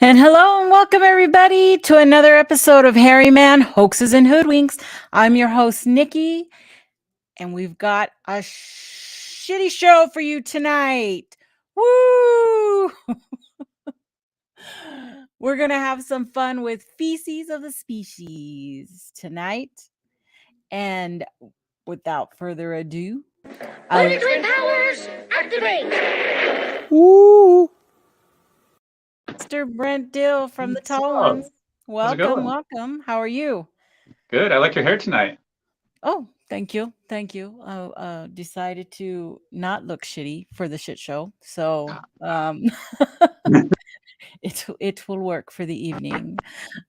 And hello and welcome everybody to another episode of Hairy Man Hoaxes and Hoodwinks. I'm your host Nikki, and we've got a shitty show for you tonight. Woo! We're gonna have some fun with Feces of the Species tonight. And without further ado, Planetary powers activate! Woo! Mr. Brent Dill from the What's Tall up? Ones. How's it going? Welcome. How are you? Good. I like your hair tonight. Oh, thank you. I decided to not look shitty for the shit show. So it will work for the evening.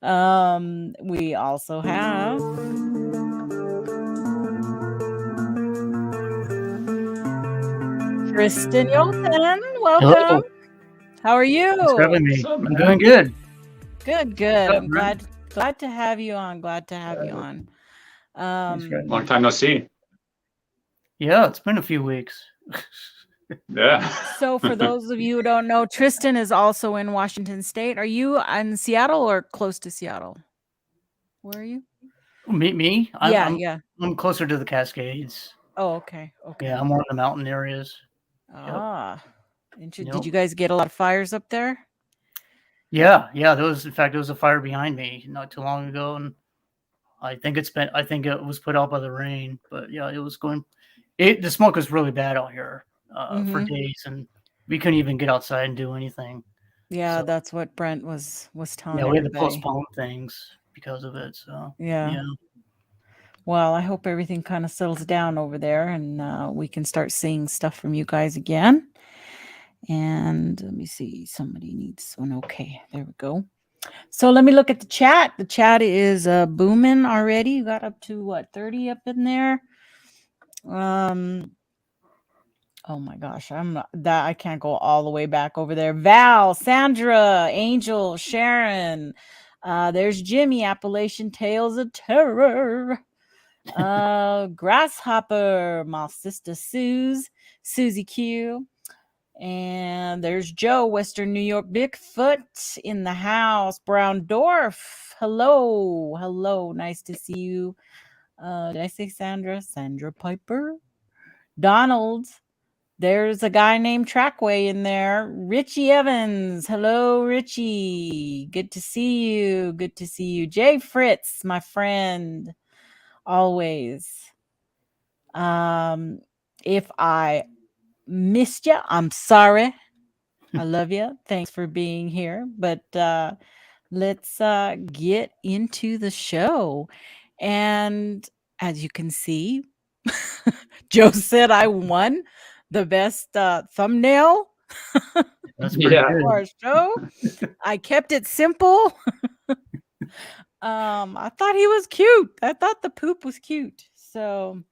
We also have Kristen Yolton. Welcome. Hello. How are you? Thanks for having me. What's up, I'm man? doing good. Good. What's up, I'm Brent? glad to have you on. Glad to have you on. Thanks for having Long me. time no see. Yeah, it's been a few weeks. Yeah. So for those of you who don't know, Tristan is also in Washington State. Are you in Seattle or close to Seattle? Where are you? Me? Yeah. I'm closer to the Cascades. Oh, okay. Yeah, I'm more in the mountain areas. Ah, did Yep. you guys get a lot of fires up there? Yeah. There was a fire behind me not too long ago, and I think it was put out by the rain. But yeah, it was going. The smoke was really bad out here for days, and we couldn't even get outside and do anything. Yeah, So that's what Brent was telling yeah, we had to everybody. postpone things because of it. So Yeah. Well, I hope everything kind of settles down over there and we can start seeing stuff from you guys again. And let me see. Somebody needs one. Okay, there we go. So let me look at the chat. The chat is booming already. You got up to what, 30 up in there? Oh my gosh, I can't go all the way back over there. Val, Sandra, Angel, Sharon. There's Jimmy, Appalachian Tales of Terror. Grasshopper, my sister Susie Q. And there's Joe, Western New York Bigfoot in the house. Brown Dwarf. Hello. Nice to see you. Did I say Sandra? Sandra Piper. Donald. There's a guy named Trackway in there. Richie Evans. Hello, Richie. Good to see you. Jay Fritz, my friend. Always. If I missed you, I'm sorry. I love you. Thanks for being here. But let's get into the show. And as you can see, Joe said I won the best thumbnail that's pretty Yeah. good. for our show. I kept it simple. I thought he was cute. I thought the poop was cute. So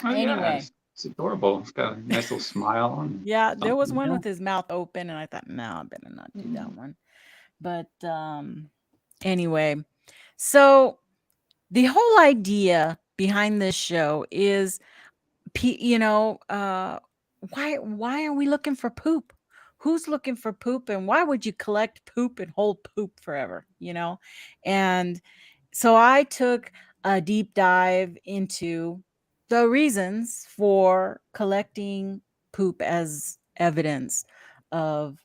Oh, yeah. anyway, It's adorable. It's got a nice little smile. And yeah, there was something. one with his mouth open, and I thought, no, I better not do that one. But anyway, so the whole idea behind this show is, why are we looking for poop? Who's looking for poop, and why would you collect poop and hold poop forever? And so I took a deep dive into the reasons for collecting poop as evidence of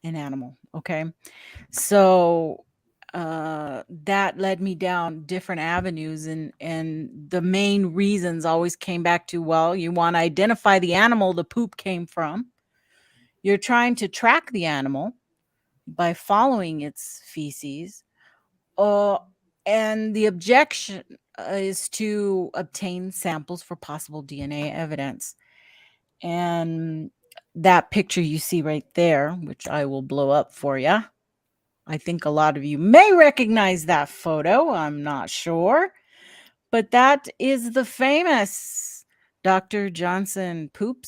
an animal. Okay. So that led me down different avenues, and the main reasons always came back to, well, you want to identify the animal the poop came from. You're trying to track the animal by following its feces. Uh, and the objection is to obtain samples for possible DNA evidence. And that picture you see right there, which I will blow up for you, I think a lot of you may recognize that photo. I'm not sure. But that is the famous Dr. Johnson poop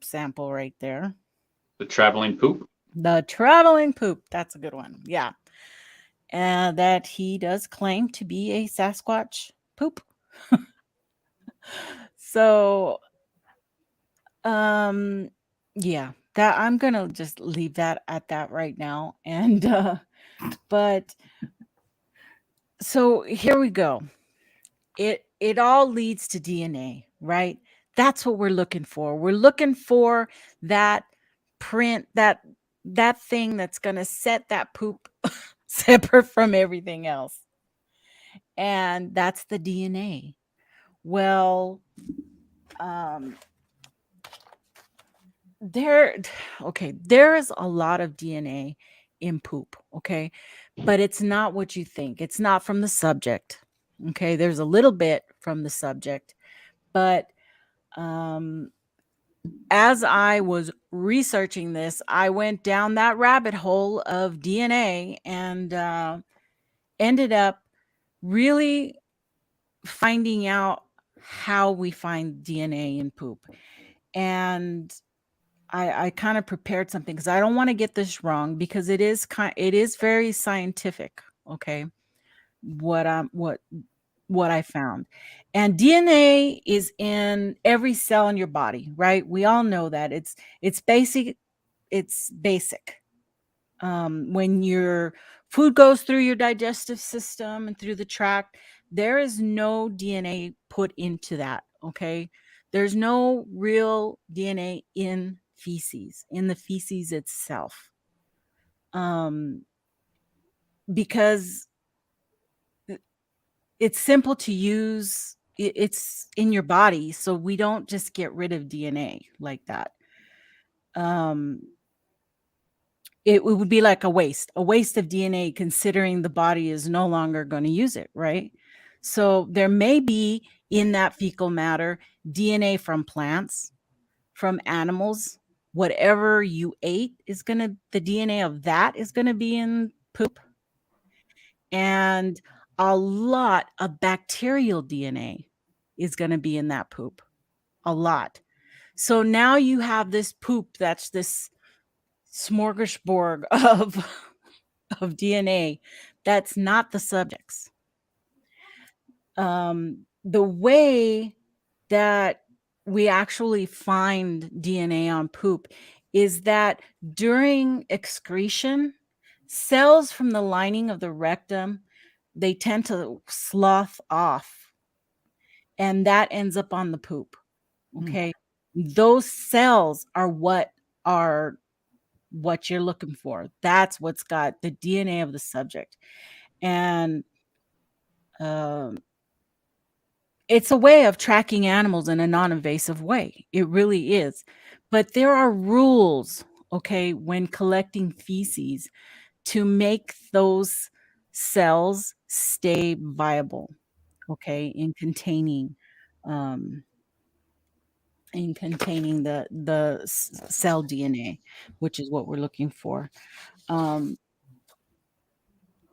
sample right there. The traveling poop. The traveling poop. That's a good one. Yeah. And that he does claim to be a Sasquatch poop. So, yeah. That I'm gonna just leave that at that right now. And but so here we go. It all leads to DNA, right? That's what we're looking for. We're looking for that print, that thing that's gonna set that poop separate from everything else. And that's the DNA. Well, um, there okay, there is a lot of DNA in poop, okay? But it's not what you think. It's not from the subject. Okay? There's a little bit from the subject, but um as I was researching this, I went down that rabbit hole of DNA and ended up really finding out how we find DNA in poop. And I kind of prepared something because I don't want to get this wrong because it is very scientific. Okay, what what I found, and DNA is in every cell in your body, right? We all know that it's basic. It's basic. When your food goes through your digestive system and through the tract, there is no DNA put into that. Okay. There's no real DNA in feces, in the feces itself. Um, because it's simple to use, it's in your body. So we don't just get rid of DNA like that. Um, it would be like a waste of DNA considering the body is no longer going to use it, right? So there may be in that fecal matter DNA from plants, from animals, whatever you ate is going to, the DNA of that is going to be in poop, and a lot of bacterial DNA is going to be in that poop, a lot. So now you have this poop that's this smorgasbord of DNA that's not the subjects. The way that we actually find DNA on poop is that during excretion, cells from the lining of the rectum, they tend to slough off, and that ends up on the poop. Okay. Those cells are what you're looking for. That's what's got the DNA of the subject. And um, it's a way of tracking animals in a non-invasive way. It really is. But there are rules, okay, when collecting feces to make those cells stay viable, okay, um, in containing the cell DNA, which is what we're looking for. Um,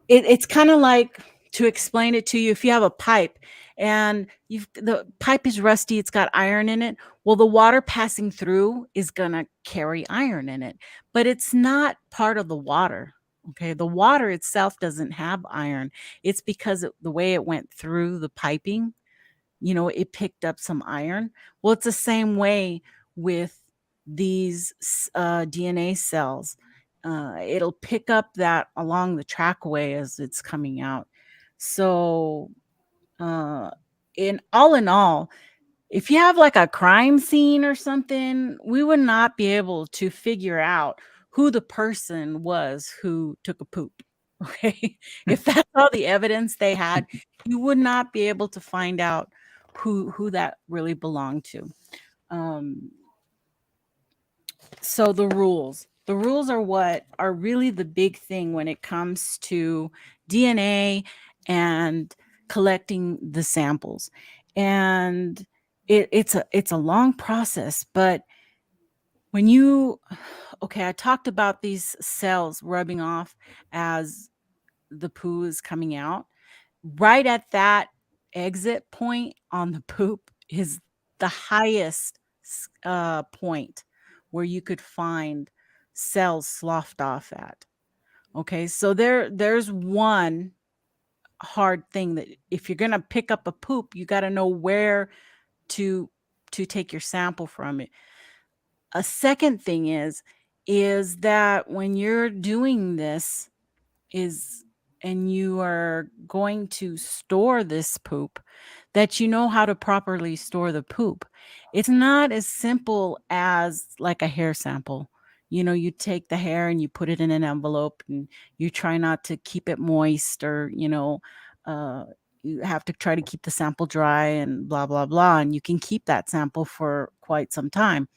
it's kind of like, to explain it to you, if you have a pipe and the pipe is rusty, it's got iron in it. Well, the water passing through is going to carry iron in it, but it's not part of the water. Okay. The water itself doesn't have iron. It's because the way it went through the piping, it picked up some iron. Well, it's the same way with these DNA cells. It'll pick up that along the trackway as it's coming out. So, uh, in all, if you have like a crime scene or something, we would not be able to figure out who the person was who took a poop. Okay. If that's all the evidence they had, you would not be able to find out who that really belonged to. Um, so the rules are what are really the big thing when it comes to DNA and collecting the samples. And it's a long process, but when you okay, I talked about these cells rubbing off as the poo is coming out. Right at that exit point on the poop is the highest point where you could find cells sloughed off at. Okay, so there's one hard thing, that if you're gonna pick up a poop, you got to know where to take your sample from it. A second thing is that when you're doing this is and you are going to store this poop, that you know how to properly store the poop. It's not as simple as like a hair sample. You take the hair and you put it in an envelope and you try not to keep it moist, or uh you have to try to keep the sample dry and blah blah blah, and you can keep that sample for quite some time.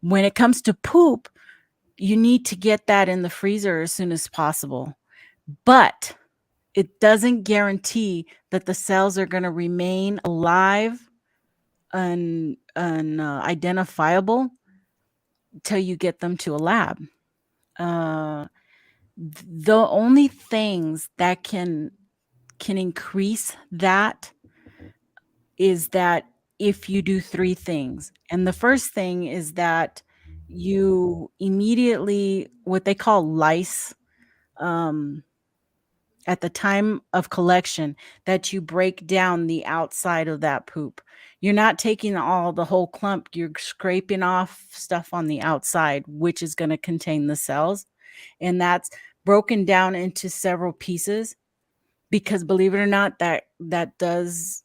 When it comes to poop, you need to get that in the freezer as soon as possible. But it doesn't guarantee that the cells are going to remain alive and identifiable till you get them to a lab. Uh, the only things that can increase that is that if you do three things. And the first thing is that you immediately, what they call lice, um, at the time of collection, that you break down the outside of that poop. You're not taking all the whole clump, you're scraping off stuff on the outside, which is going to contain the cells. And that's broken down into several pieces, because believe it or not, that does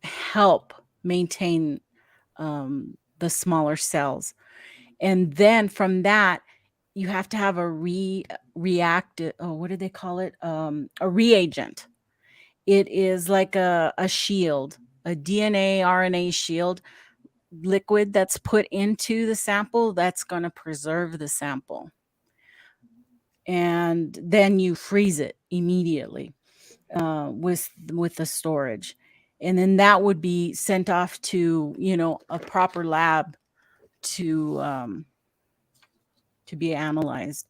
help maintain the smaller cells. And then from that, you have to have a reactive, oh, what do they call it? A reagent. It is like a shield, a DNA RNA shield liquid that's put into the sample that's going to preserve the sample. And then you freeze it immediately with the storage. And then that would be sent off to, a proper lab to be analyzed.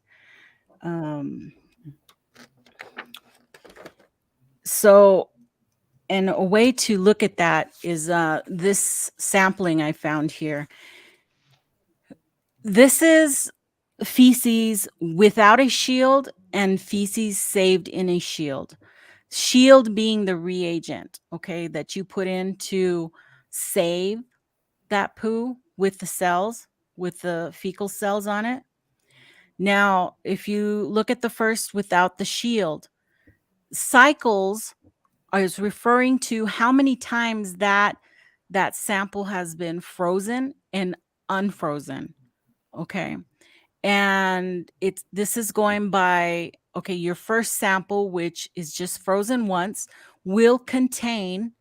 So, and a way to look at that is this sampling I found here. This is feces without a shield and feces saved in a shield. Shield being the reagent, okay, that you put in to save that poo with the cells, with the fecal cells on it. Now, if you look at the first without the shield, cycles is referring to how many times that sample has been frozen and unfrozen. Okay. And this is going by, okay, your first sample, which is just frozen once, will contain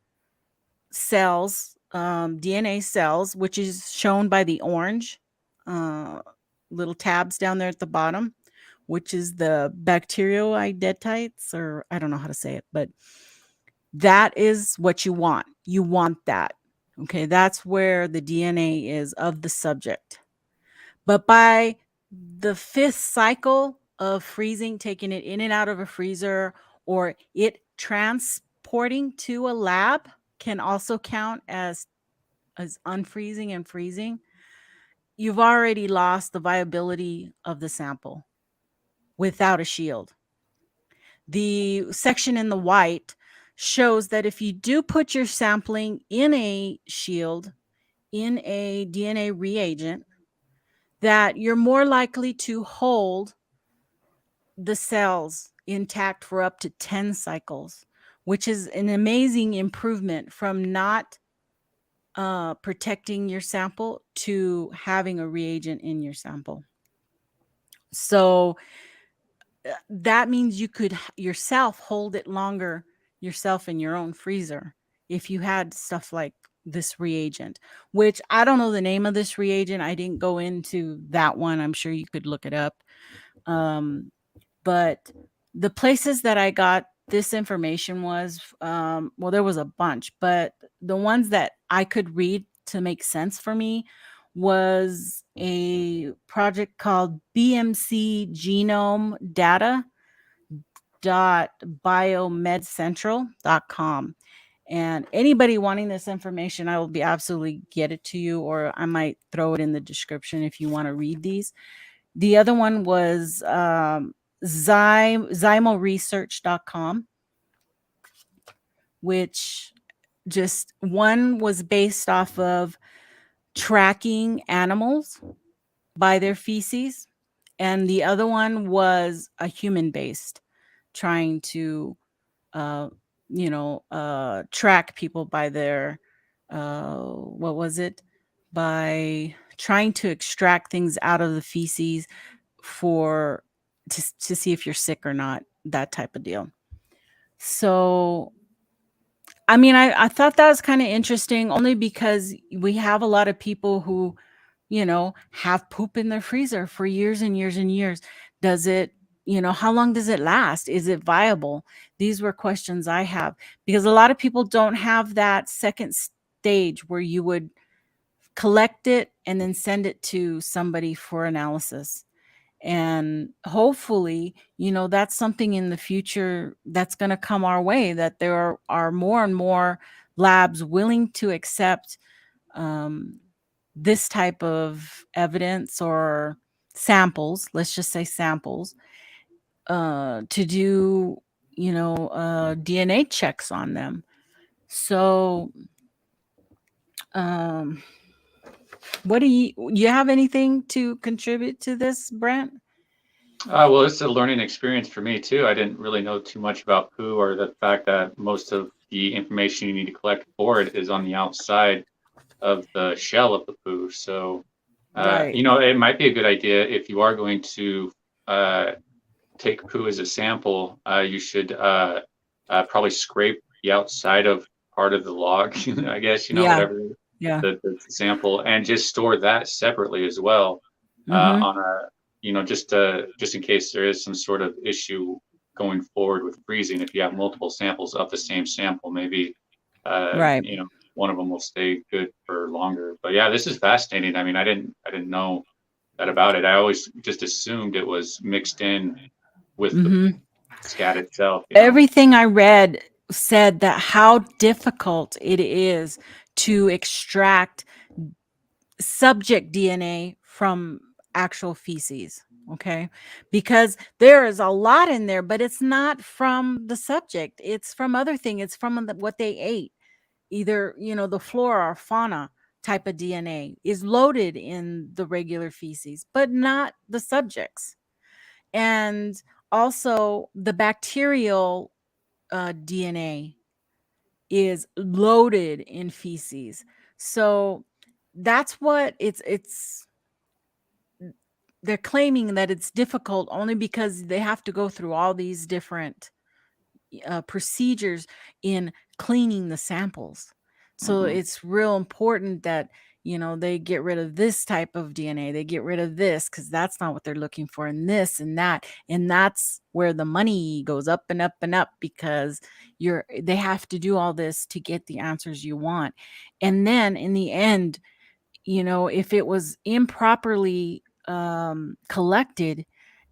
cells, DNA cells, which is shown by the orange little tabs down there at the bottom, which is the bacteroidetites, or I don't know how to say it, but that is what you want. You want that. Okay, that's where the DNA is of the subject. But by the fifth cycle of freezing, taking it in and out of a freezer, or it transporting to a lab, can also count as unfreezing and freezing. You've already lost the viability of the sample without a shield. The section in the white shows that if you do put your sampling in a shield, in a DNA reagent, that you're more likely to hold the cells intact for up to 10 cycles, which is an amazing improvement from not protecting your sample to having a reagent in your sample. So that means you could yourself hold it longer yourself in your own freezer if you had stuff like this reagent, which I don't know the name of this reagent. I didn't go into that one. I'm sure you could look it up. But the places that I got this information was, well, there was a bunch, but the ones that I could read to make sense for me was a project called BMC Genome Data biomedcentral.com. And anybody wanting this information, I will be absolutely get it to you, or I might throw it in the description if you want to read these. The other one was zymoresearch.com, which just one was based off of tracking animals by their feces, and the other one was a human based, trying to uh, track people by their what was it? By trying to extract things out of the feces for to see if you're sick or not, that type of deal. So I mean, I thought that was kind of interesting only because we have a lot of people who, have poop in their freezer for years and years and years. Does it, how long does it last? Is it viable? These were questions I have because a lot of people don't have that second stage where you would collect it and then send it to somebody for analysis. And hopefully, that's something in the future that's going to come our way, that there are more and more labs willing to accept um, this type of evidence or samples, let's just say samples, to do, DNA checks on them. So, um, what do you have anything to contribute to this, Brent? Well, it's a learning experience for me too. I didn't really know too much about poo or the fact that most of the information you need to collect for it is on the outside of the shell of the poo. So, Right. it might be a good idea if you are going to uh, take poo as a sample, you should probably scrape the outside of part of the log, I guess, Yeah. whatever Yeah. the sample, and just store that separately as well Mm-hmm. on a, just in case there is some sort of issue going forward with freezing. If you have multiple samples of the same sample, maybe, Right. one of them will stay good for longer. But yeah, this is fascinating. I mean, I didn't know that about it. I always just assumed it was mixed in with the Mm-hmm. scat itself. Everything I read said that how difficult it is to extract subject DNA from actual feces. Okay. Because there is a lot in there, but it's not from the subject. It's from other thing. It's from what they ate. Either, the flora or fauna type of DNA is loaded in the regular feces, but not the subjects. And also the bacterial DNA is loaded in feces. So that's what it's they're claiming that it's difficult only because they have to go through all these different procedures in cleaning the samples. So Hmm. it's real important that they get rid of this type of DNA. They get rid of this because that's not what they're looking for, and this and that, and that's where the money goes up and up and up because they have to do all this to get the answers you want, and then in the end, if it was improperly collected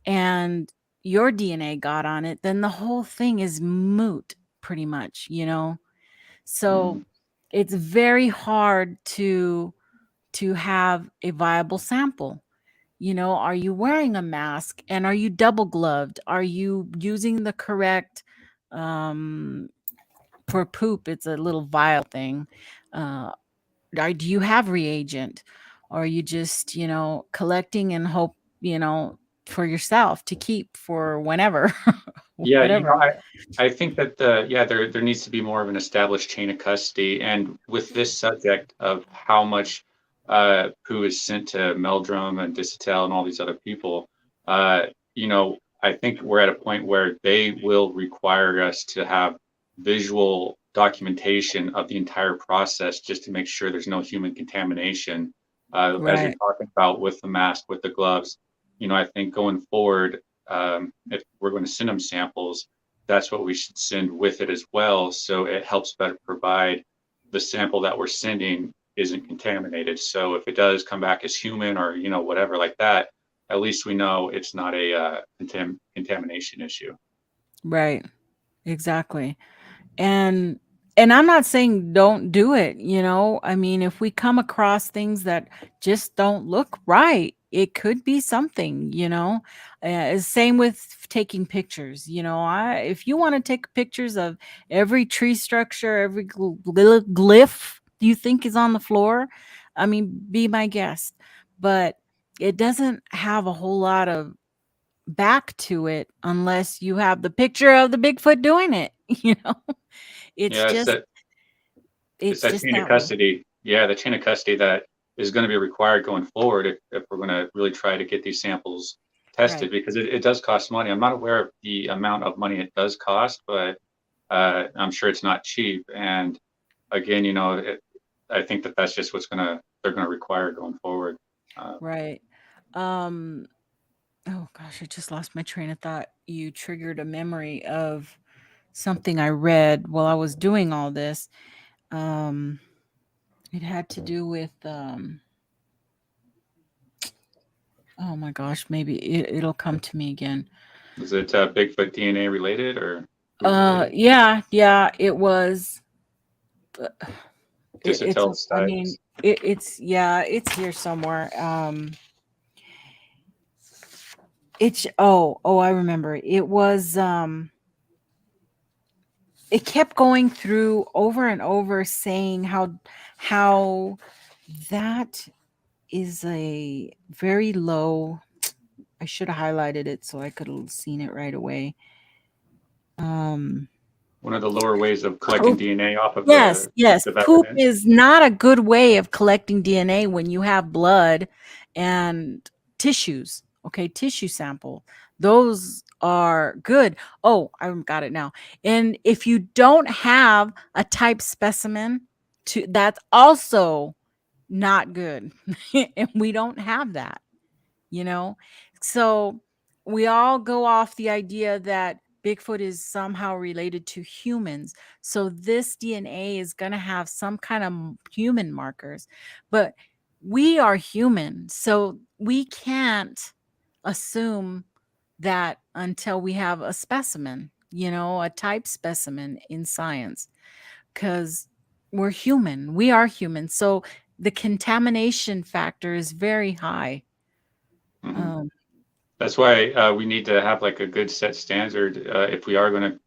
and your DNA got on it, then the whole thing is moot, pretty much. So Hmm. it's very hard to have a viable sample. Are you wearing a mask and are you double gloved? Are you using the correct um for poop? It's a little vial thing. Uh do you have reagent? Or are you just, collecting and hope, for yourself to keep for whenever, Yeah, whatever. I think that there needs to be more of an established chain of custody, and with this subject of how much poo is sent to Meldrum and Dissatel and all these other people, I think we're at a point where they will require us to have visual documentation of the entire process just to make sure there's no human contamination. As you're Right. talking about with the mask, with the gloves, I think going forward, if we're going to send them samples, that's what we should send with it as well. So it helps better provide the sample that we're sending isn't contaminated. So if it does come back as human or, whatever like that, at least we know it's not a contamination issue. Right. Exactly. And and I'm not saying don't do it, I mean, if we come across things that just don't look right, it could be something, same with taking pictures. If you want to take pictures of every tree structure, every little glyph you think is on the floor, I mean, be my guest. But it doesn't have a whole lot of back to it unless you have the picture of the Bigfoot doing it. You know, it's Yeah, just it's it's that just chain of that way. custody. Yeah, the chain of custody that is going to be required going forward if we're going to really try to get these samples tested, Right. because it does cost money. I'm not aware of the amount of money it does cost, but I'm sure it's not cheap. And again, I think that that's just they're gonna require going forward. Uh, Right. Um oh gosh, I just lost my train of thought. You triggered a memory of something I read while I was doing all this. Um it had to do with oh my gosh, maybe it'll come to me again. is it Bigfoot DNA related or food related? Yeah, it was. But it's Distill a, I mean, sites. it's yeah, it's here somewhere. It's oh, I remember. It was it kept going through over and over saying how that is a very low. I should have highlighted it so I could have seen it right away. Um One of the lower ways of collecting poop, DNA off of yes, a yes. piece of Poop evidence. is not a good way of collecting DNA when you have blood and tissues. Okay, tissue sample. Those are good. Oh, I got it now. And if you don't have a type specimen, that's also not good. And we don't have that, you know? So we all go off the idea that Bigfoot is somehow related to humans. So this DNA is going to have some kind of human markers, but we are human. So we can't assume that until we have a specimen, a type specimen in science, because we're human. We are human. So the contamination factor is very high. Hmm. Um, That's why we need to have like a good set standard if we are going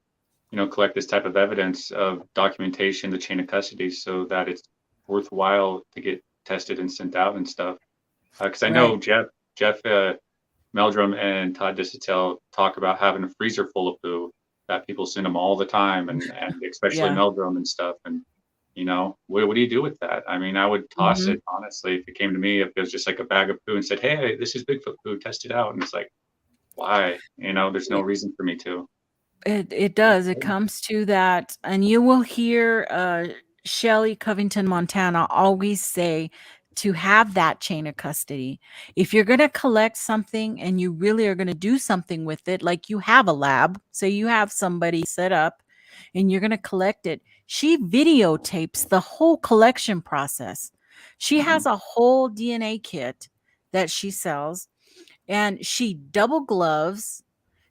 to, collect this type of evidence of documentation, the chain of custody, so that it's worthwhile to get tested and sent out and stuff. Because I right. know Jeff Meldrum and Todd Disotell talk about having a freezer full of poo that people send them all the time, and especially Yeah. Meldrum and stuff. And what do you do with that? I mean, I would toss Mhm. it honestly if it came to me, if it was just like a bag of poo and said, "Hey, this is Bigfoot poo, test it out." And it's like, why? There's no It reason for me to. it does. It comes to that, and you will hear Shelley Covington Montana always say to have that chain of custody. If you're going to collect something and you really are going to do something with it, like you have a lab, say you have somebody set up and you're going to collect it, she videotapes the whole collection process. She Mhm. has a whole DNA kit that she sells, and she double gloves.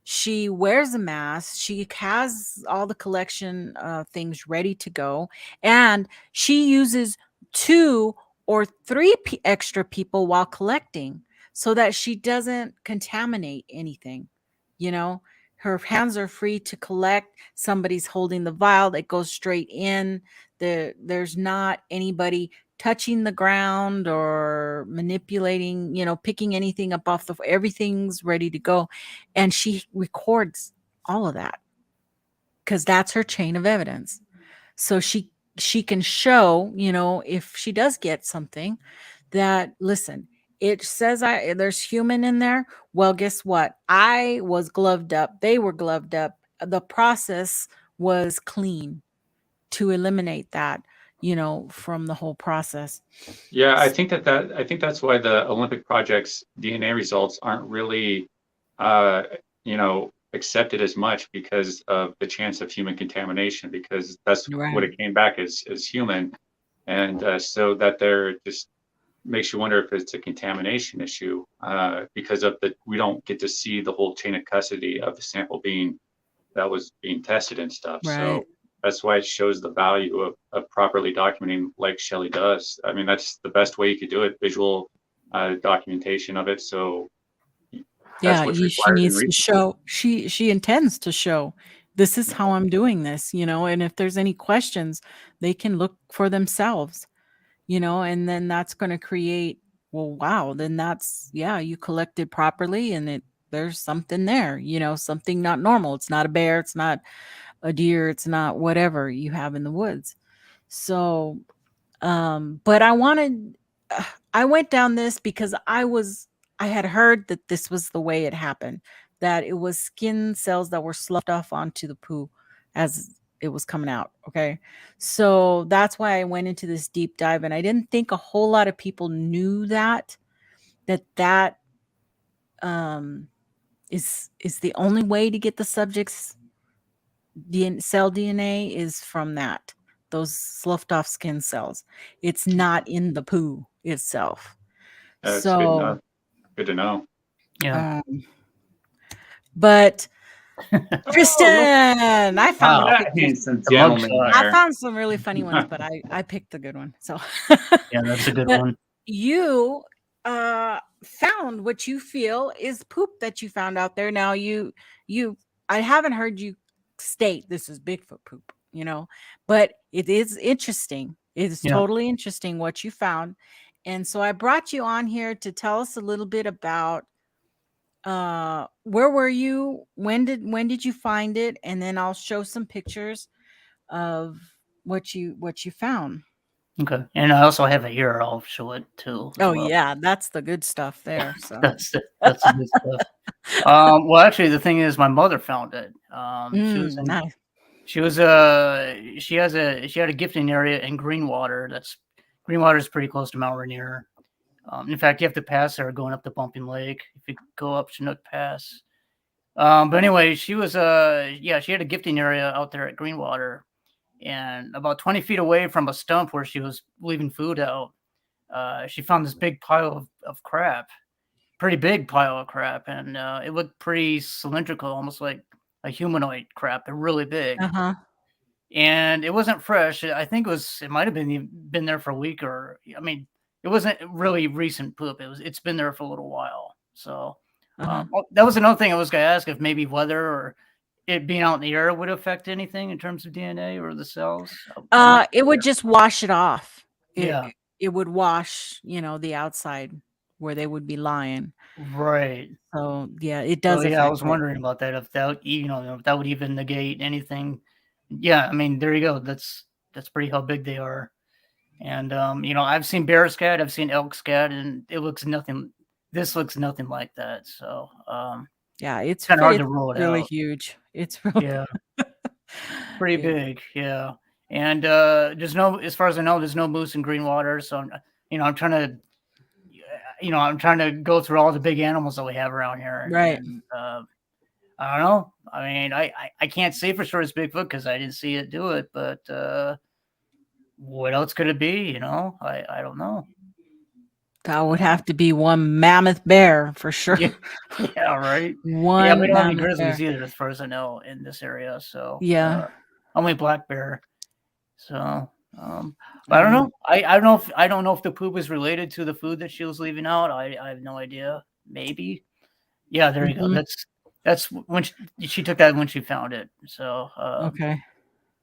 She wears a mask. She has all the collection things ready to go. And she uses two or three extra people while collecting so that she doesn't contaminate anything. You know, her hands are free to collect. Somebody's holding the vial that goes straight in. There's not anybody touching the ground or manipulating, picking anything up off the everything's ready to go. And she records all of that because that's her chain of evidence. So she can show, if she does get something, that listen, it says there's human in there. Well, guess what? I was gloved up. They were gloved up. The process was clean to eliminate that, from the whole process. Yeah, I think that's why the Olympic project's DNA results aren't really, accepted as much because of the chance of human contamination, because that's what Right. it came back as human, and so that there just makes you wonder if it's a contamination issue because of we don't get to see the whole chain of custody of the sample that was being tested and stuff. So Right. that's why it shows the value of properly documenting like Shelley does. I mean, that's the best way you could do it, visual documentation of it. So Yeah, that's what's she required in needs to research. show. She intends to show this is how I'm doing this, and if there's any questions, they can look for themselves. and then that's going to create, well, wow, then that's, yeah, you collected properly and there's something there, something not normal. It's not a bear, it's not a deer, it's not whatever you have in the woods. So, but I went down this because I had heard that this was the way it happened, that it was skin cells that were sloughed off onto the poo as it was coming out. Okay. So that's why I went into this deep dive, and I didn't think a whole lot of people knew that um is the only way to get the subject's cell DNA is from those sloughed off skin cells. It's not in the poo itself. That's good So, enough. Good to know. Yeah. um, but Oh, Tristan, I look at found Wow. that pictures. handsome The gentleman mugshot. I there. found some really funny ones, but I picked the good one. So, Yeah, that's a good but one. you found what you feel is poop that you found out there. Now you I haven't heard you state this is Bigfoot poop, but it is interesting. It is Yeah. totally interesting what you found. And so I brought you on here to tell us a little bit about where were you? When did you find it? And then I'll show some pictures of what you found. Okay. And I also have it here. I'll show it too as Oh well. yeah, that's the good stuff there. So That's the good stuff. Well, actually, the thing is, my mother found it. nice. She had a gifting area in Greenwater. Greenwater is pretty close to Mount Rainier. In fact, you have to pass there going up the Bumping Lake if you go up Chinook Pass. But anyway, she had a gifting area out there at Greenwater, and about 20 feet away from a stump where she was leaving food out, she found this big pile of crap, pretty big pile of crap, and it looked pretty cylindrical, almost like a humanoid crap. They're really big, Uh-huh. and it wasn't fresh. I think it might have been there for a week, or I mean, it wasn't really recent poop. It's been there for a little while. So Uh-huh. that was another thing I was going to ask, if maybe weather or it being out in the air would affect anything in terms of DNA or the cells. I'm not It would sure. just wash it off. It Yeah, it would wash, the outside where they would be lying. right. So yeah, it So does yeah, I affect was it. wondering about that. If that, if that would even negate anything. Yeah, I mean, there you go. That's pretty how big they are. And I've seen bear scat, I've seen elk scat, and it looks nothing. This looks nothing like that. So Yeah, kind of hard to it's rule it really out. huge. It's really Yeah, pretty it, big. Yeah, and as far as I know, there's no moose in Greenwater. So I'm trying to, I'm trying to go through all the big animals that we have around here, right. and I don't know. I mean, I can't say for sure it's Bigfoot because I didn't see it do it, but what else could it be? I don't know. That would Uh, have to be one mammoth bear for sure. yeah, yeah, right. Yeah, we One don't have any mammoth grizzlies bear. either, as far as I know, in this area. So Yeah. only black bear. So, but I don't Um, know. I don't know if the poop is related to the food that she was leaving out. I have no idea. Maybe. Yeah, there you go. mhm. That's when she took that when she found it. So, Okay.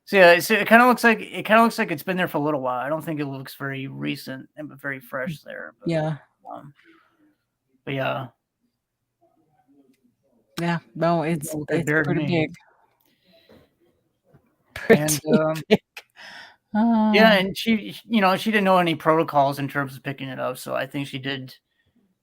so yeah, it kind of looks like it's been there for a little while. I don't think it looks very recent and very fresh there, Yeah. um, but yeah, Yeah. No, it don't look like it's bear to pretty me. big. And Pretty big. yeah, Oh. and she didn't know any protocols in terms of picking it up, so I think she did.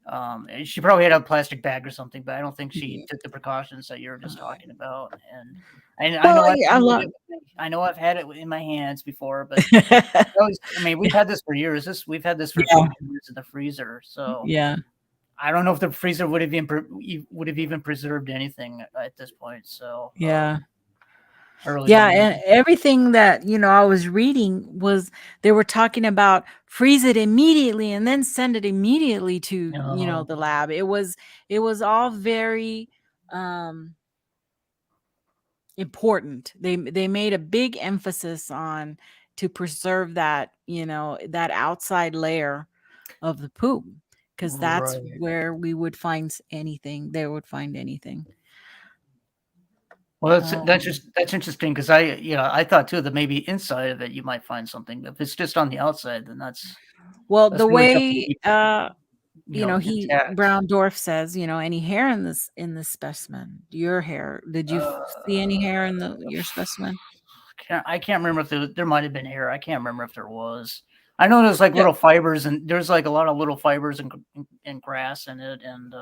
And she probably had a plastic bag or something, but I don't think she took the precautions that you were just talking about. And I Well, know I've yeah, a handled lot. it. I know I've had it in my hands before, but I mean, we've had this for years. We've had this for Yeah. 15 years in the freezer, so Yeah. I don't know if the freezer would have even preserved anything at this point. So Yeah. I really Yeah, don't know. and everything that, I was reading was they were talking about freeze it immediately and then send it immediately to, No, the lab. It was all very um important. They made a big emphasis on to preserve that outside layer of the poop, because that's right. where we would find anything. They would find anything. Well, that's Um, just that's interesting because I thought too that maybe inside of it you might find something. If it's just on the outside, then that's Well, That's the really tough to way, keep, he intact. Brown Dwarf says, any hair in this specimen? Your hair. Did you see any hair in the your specimen? I can't remember if there might have been hair. I can't remember if there was. I know there's like Yeah. little fibers, and there's like a lot of little fibers and grass in it, and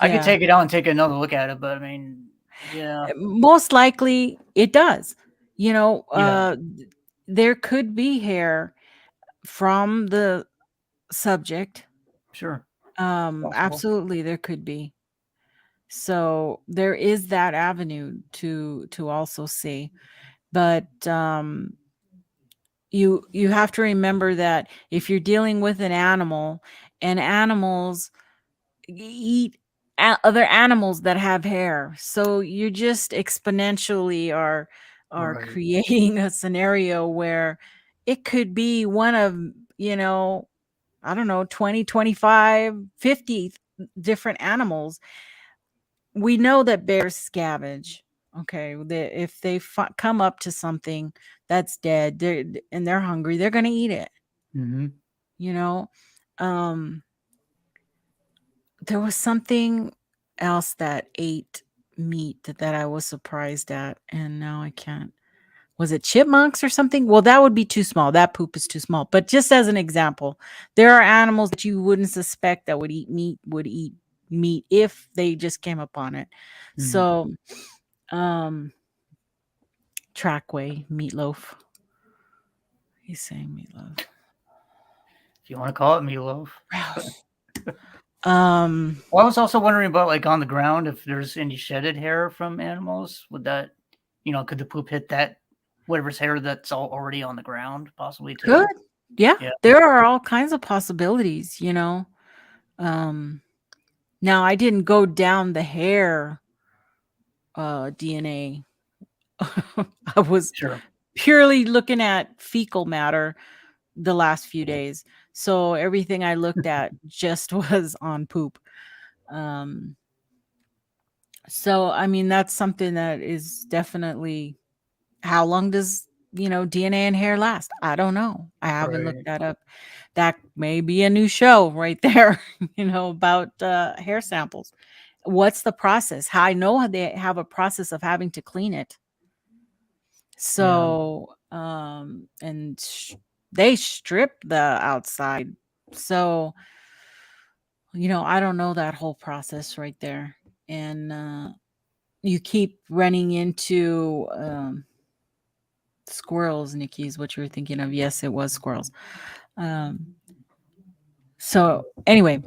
I could Yeah. take it out and take another look at it, but I mean, yeah, Most likely it does. You know, yeah, there could be hair from the subject. sure, it's possible. Absolutely there could be. So there is that avenue to also see. But you have to remember that if you're dealing with an animal and animals eat other animals that have hair, so you just exponentially are Right. creating a scenario where it could be one of, you know I don't know, 20, 25, 50 different animals. We know that bears scavenge. Okay, if they come up to something that's dead, and they're hungry, they're going to eat it. Hmm. You know, um, there was something else that ate meat that I was surprised at, and now I can't. Was it chipmunks or something? Well, that would be too small. That poop is too small. But just as an example, there are animals that you wouldn't suspect that would eat meat if they just came upon it. Hmm. So, um, trackway, meatloaf. He's saying meatloaf. If you want to call it meatloaf. Gross. Um, Well, I was also wondering about like on the ground if there's any shedded hair from animals. Would that, could the poop hit that whatever's hair that's already on the ground possibly Good. too? Yeah, Yeah, there are all kinds of possibilities. Um, Now I didn't go down the hair DNA. I was sure. purely looking at fecal matter the last few days. So everything I looked at just was on poop. Um, so I mean that's something that is definitely. How long does DNA and hair last? I don't know. I haven't looked Right. that up. That may be a new show right there. About hair samples. What's the process? How I know they have a process of having to clean it. Yeah. So, they strip the outside. So, I don't know that whole process right there. And you keep running into squirrels, Nikki, is what you were thinking of. Yes, it was squirrels. Um, so anyway,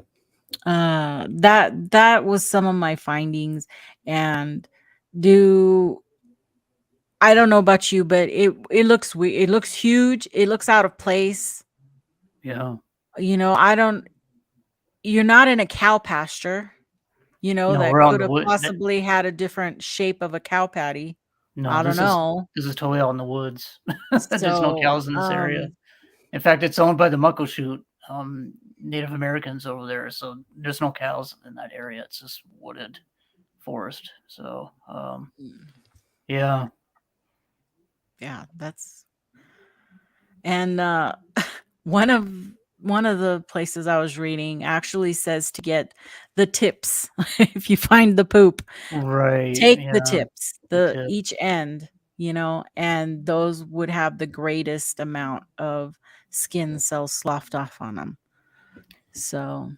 that was some of my findings. And do I don't know about you, but it looks weird. It looks huge. It looks out of place. Yeah. I don't. You're not in a cow pasture. No, That we're on could the have wood. possibly had a different shape of a cow patty. No, I don't know. this is totally out in the woods. There's no So, cows in this area. In fact, it's owned by the Muckleshoot Native Americans over there, so there's no cows in that area. It's just wooded forest. So, yeah, yeah, that's and one of one of the places I was reading actually says to get the tips if you find the poop. right, Take the yeah, tips, the the tip. each end, and those would have the greatest amount of skin cells sloughed off on them. So,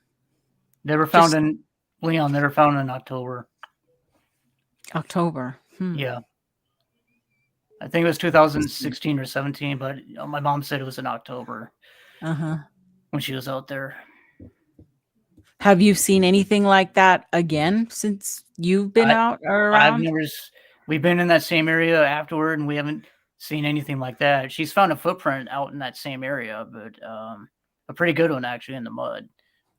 They were found just in Leon. They were found in October. October. Yeah, I think it was 2016 or 17, but my mom said it was in October Uh-huh. when she was out there. Have you seen anything like that again since you've been I out or I've around? never. We've been in that same area afterward, and we haven't seen anything like that. She's found a footprint out in that same area, but a pretty good one actually in the mud.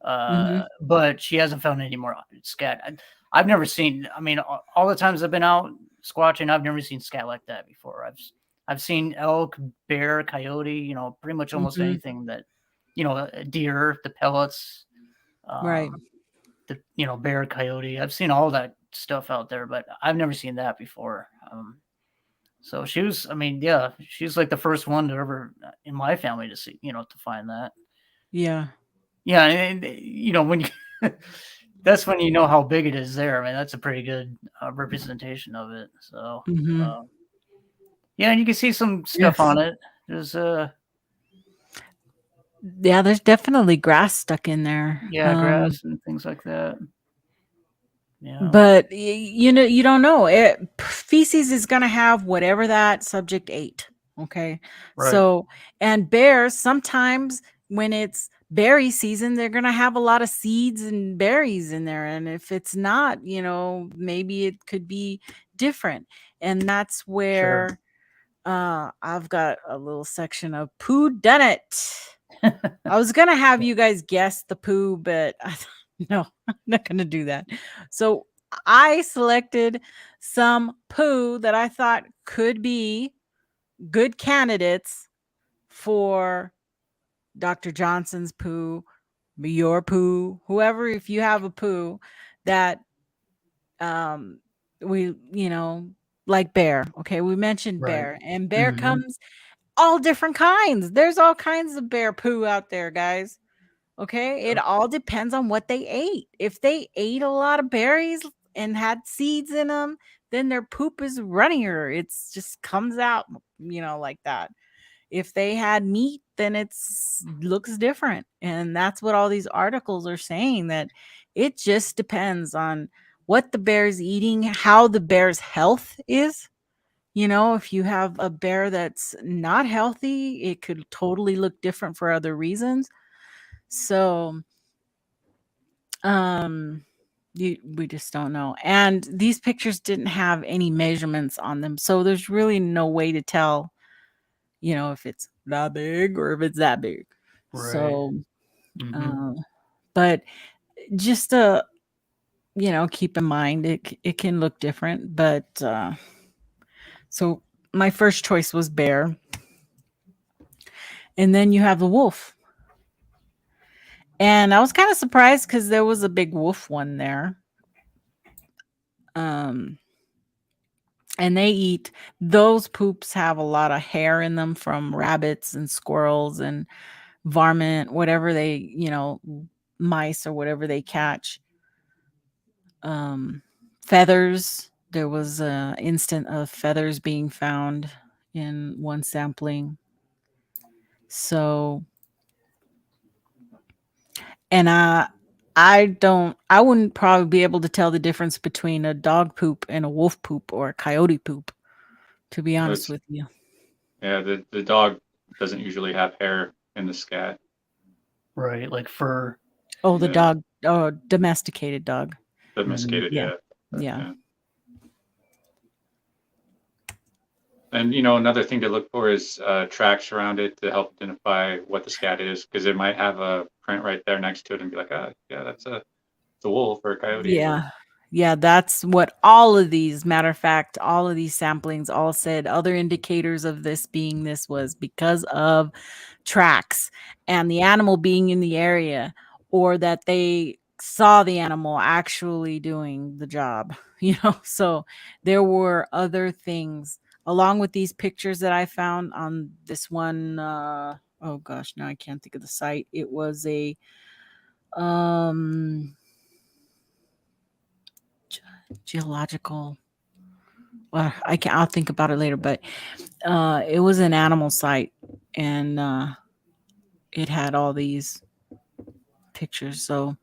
Mhm. But she hasn't found any more scat. I've never seen. I mean, all the times I've been out squatching, I've never seen scat like that before. I've seen elk, bear, coyote. Pretty much almost Mhm. anything that deer, the pellets. Right. Um, bear, coyote. I've seen all that stuff out there, but I've never seen that before. So she was, I mean, yeah, she's like the first one to ever in my family to see, to find that. Yeah. Yeah, and when you that's when you know how big it is there. I mean, that's a pretty good representation of it. So, Mhm. uh, yeah, and you can see some stuff Yes. on it. There's Yeah, there's definitely grass stuck in there. yeah, grass and things like that. Yeah, But you don't know. Feces is going to have whatever that subject ate. Okay. right, So, and bears sometimes when it's berry season, they're going to have a lot of seeds and berries in there. And if it's not, maybe it could be different. And that's sure. where I've got a little section of Pooh Done It. I was gonna have you guys guess the poo, but no, I'm not gonna do that. So I selected some poo that I thought could be good candidates for Dr. Johnson's poo, your poo, whoever. If you have a poo that um we like bear. Okay, we mentioned Right. bear, and bear Hmm. comes all different kinds. There's all kinds of bear poo out there, guys. Okay, it Yep. all depends on what they ate. If they ate a lot of berries and had seeds in them, then their poop is runnier. It's just comes out, like that. If they had meat, then it's looks different. And that's what all these articles are saying, that it just depends on what the bear's eating, how the bear's health is. If you have a bear that's not healthy, it could totally look different for other reasons. So, um, we just don't know. And these pictures didn't have any measurements on them. So there's really no way to tell, if it's that big or if it's that big. Right. So, Hmm. uh, but just keep in mind it can look different. But so my first choice was bear, and then you have the wolf. And I was kind of surprised because there was a big wolf one there. Um, and those poops have a lot of hair in them from rabbits and squirrels and varmint, whatever mice or whatever they catch. Um, Feathers. There was an instant of feathers being found in one sampling. So, and I wouldn't probably be able to tell the difference between a dog poop and a wolf poop or a coyote poop, to be honest It's with you. yeah, the dog doesn't usually have hair in the scat. Right. Like fur. Oh, the Yeah, dog, domesticated dog. Hmm. domesticated, Yeah. yeah. Yeah. Yeah. And another thing to look for is tracks around it to help identify what the scat is, because it might have a print right there next to it and be like, yeah, that's it's a wolf or a coyote or Yeah. Yeah, that's what all of these, matter of fact, all of these samplings all said. Other indicators of this was because of tracks and the animal being in the area, or that they saw the animal actually doing the job, So there were other things along with these pictures that I found on this one. Oh gosh, now I can't think of the site. It was a um geological. Well, I'll think about it later, but it was an animal site, and it had all these pictures. So,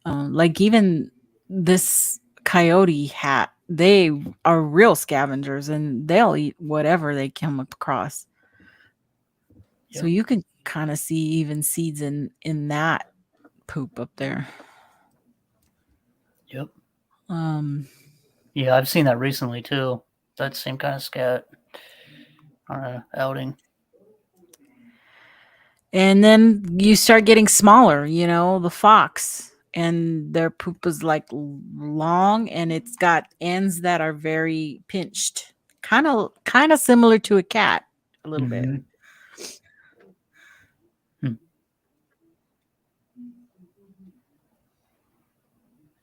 like even this coyote hat, they are real scavengers, and they'll eat whatever they come across. So Yep. you can kind of see even seeds in that poop up there. Yep. Um, Yeah, I've seen that recently too. That same kind of scat on a outing. And then you start getting smaller, the fox, and their poop is like long, and it's got ends that are very pinched. Kind of similar to a cat a little bit. Hmm. Hmm.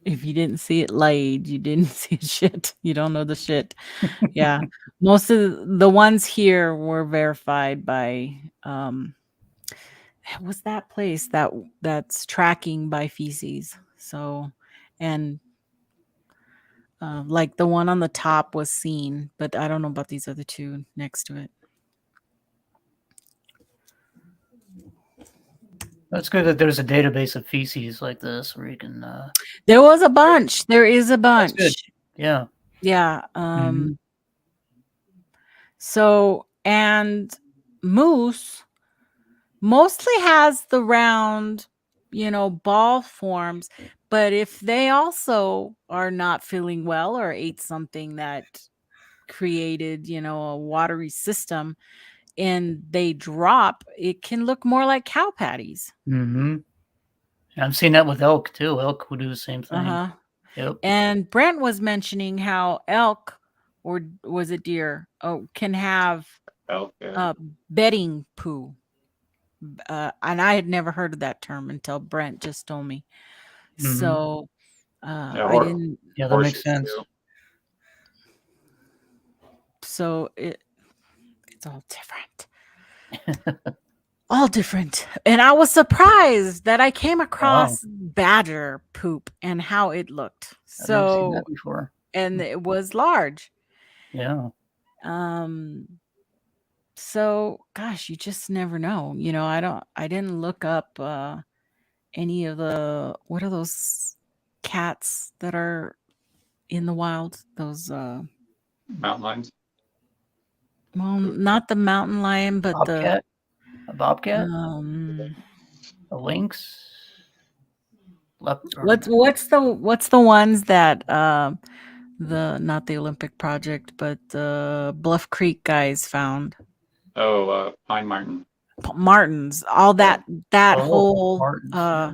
If you didn't see it laid, you didn't see shit. You don't know the shit. Yeah. Most of the ones here were verified by it was that place that's tracking by feces. So, and like the one on the top was seen, but I don't know about these other two next to it. That's good that there's a database of feces like this where you can. There was a bunch. There is a That's good. bunch. Yeah. Yeah. Mhm. So, and moose mostly has the round, ball forms. But if they also are not feeling well or ate something that created, a watery system and they drop, it can look more like cow patties. Mhm. And I've seen that with elk too. Elk will do the same thing. Uh-huh. Yep. And Brent was mentioning how elk, or was it deer, can have Elk, yeah. bedding poo. And I had never heard of that term until Brent just told me. Mhm. So Yeah, I didn't. Yeah, that makes horses sense. too. So it's all different. All different. And I was surprised that I came Wow. across badger poop and how it looked. I've never seen that So, before. and it was large. Yeah. Um, so gosh, you just never know. I didn't look up any of what are those cats that are in the wild? Those Mountain lions. well, not the mountain lion, but the Bobcat? A bobcat? um A lynx? Or what's the ones that the not the Olympic Project, but the Bluff Creek guys found? Oh, pine marten. Martins, all Yeah. that oh, whole martins. Yeah.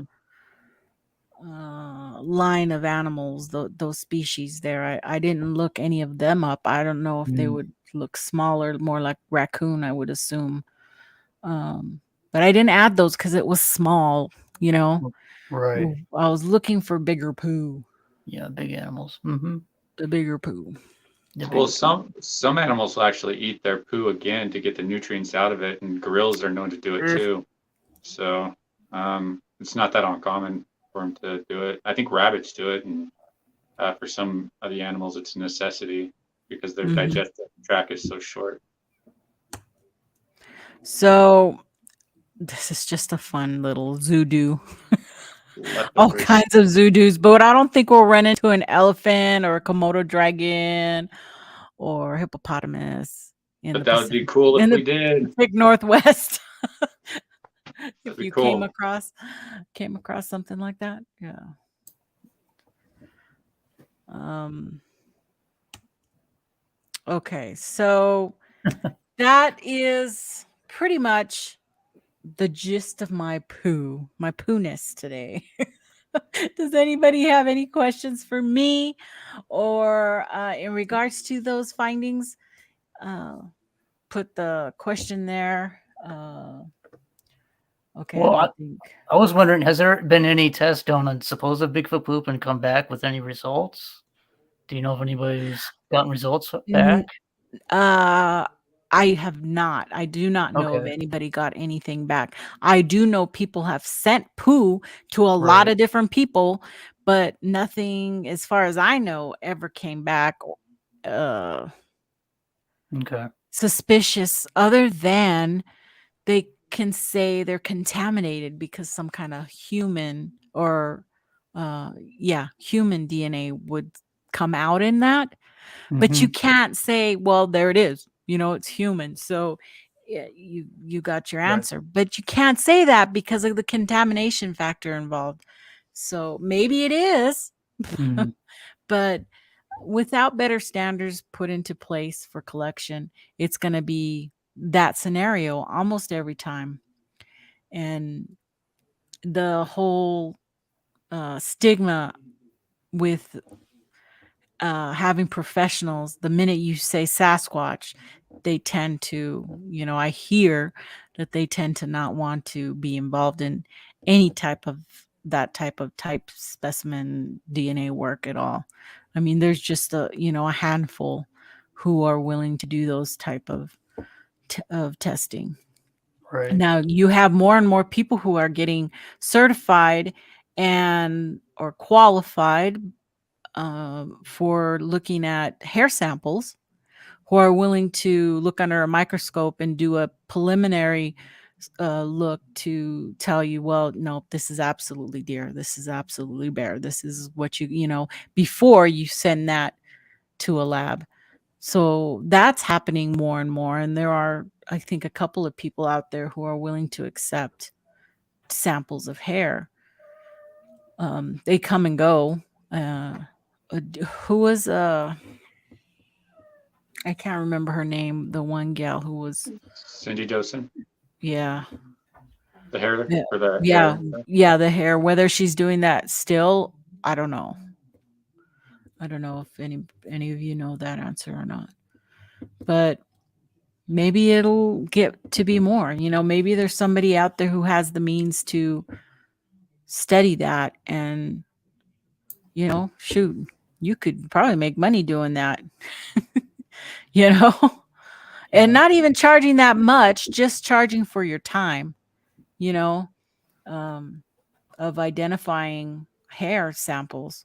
line of animals, those species there. I didn't look any of them up. I don't know if they Mm. would look smaller, more like raccoon, I would assume. But I didn't add those because it was small, you know. Right. I was looking for bigger poo, Yeah, big animals. Mm-hmm. the bigger poo. The Well, bigger. some animals will actually eat their poo again to get the nutrients out of it, and gorillas are known to do it Ugh. too. So it's not that uncommon for them to do it. I think rabbits do it, and for some of the animals, it's a necessity because their Mhm. digestive tract is so short. So this is just a fun little zoo. All Leftovers. kinds of zoodoos, but I don't think we'll run into an elephant or a Komodo dragon or hippopotamus in But the that would be Pacific cool if in we the did. Pacific Northwest. That'd If be you cool. came across something like that, yeah. Um, okay, so that is pretty much the gist of my poo-ness today. Does anybody have any questions for me or in regards to those findings? Uh, put the question there. Okay, I Well, don't think. I was wondering, has there been any tests done on supposed Bigfoot poop and come back with any results? Do you know if anybody who's gotten results back? N- Uh, I have not. I do not know if Okay. anybody got anything back. I do know people have sent poo to a lot Right. of different people, but nothing, as far as I know, ever came back uh Okay. suspicious other than they can say they're contaminated because some kind of human or human DNA would come out in that. But you Mm-hmm. can't say, well, there it is. It's human. So yeah, you got your Right. answer. But you can't say that because of the contamination factor involved. So maybe it is, Mm-hmm. but without better standards put into place for collection, it's going to be that scenario almost every time. And the whole stigma with having professionals, the minute you say Sasquatch, they tend to, I hear that they tend to not want to be involved in any type of type specimen DNA work at all. I mean, there's just a handful who are willing to do those type of testing. Right. Now you have more and more people who are getting certified and or qualified for looking at hair samples, who are willing to look under a microscope and do a preliminary look to tell you, well, no, this is absolutely deer, this is absolutely bear, this is what before you send that to a lab. So that's happening more and more, and there are, I think, a couple of people out there who are willing to accept samples of hair. They come and go. Who was I can't remember her name. The one gal who was, Cindy Dosen, yeah, the hair yeah, for the yeah, hair. yeah, the hair. Whether she's doing that still, I don't know. I don't know if any of you know that answer or not. But maybe it'll get to be more. Maybe there's somebody out there who has the means to study that, and shoot, you could probably make money doing that. you know and Yeah. not even charging that much, just charging for your time, you know um, of identifying hair samples,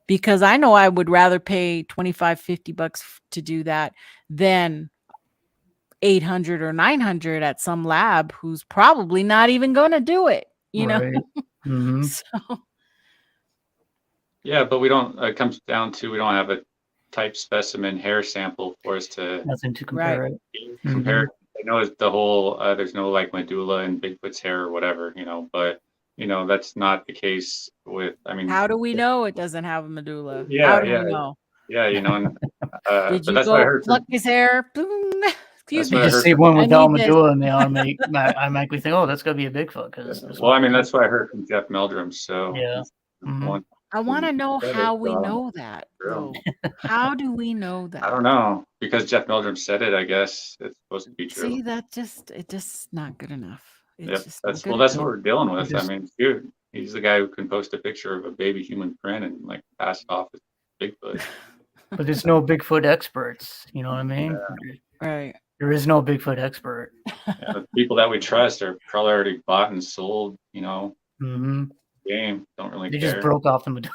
because I know I would rather pay 25-50 bucks to do that than 800 or 900 at some lab who's probably not even going to do it. Right. Mm-hmm. So Yeah, but we don't. It comes down to we don't have a type specimen hair sample for us to Nothing to right. compare it. compare. Mhm. I know it's the whole. There's no like medulla in Bigfoot's hair or whatever, but that's not the case with. I mean, How do we know it doesn't have a medulla? How yeah, do yeah, we know? yeah, and Did but you that's what I go heard pluck from. his hair? Boom. Excuse That's You what I me. just heard see from. one I with need this. Dalmadilla, and they automatically think, "Oh, that's got to be a Bigfoot," because the Well, I smoke mean, is like, that's what I heard from Jeff Meldrum. So yeah. he's the Hmm. one I want who to know said it. how we So know that, true. though. How do we know I don't that? know because Jeff Meldrum said it. I guess it's supposed to be true. See, it just not good enough. It's Yep, just not that's good well, that's what enough. we're dealing You with. I just, mean, dude, he's the guy who can post a picture of a baby human print and like pass it off as Bigfoot. but there's no Bigfoot experts. You know what I mean? Right. There is no Bigfoot expert. Yeah, the people that we trust are probably already bought and sold. Hmm. Game don't really They just care. broke off the.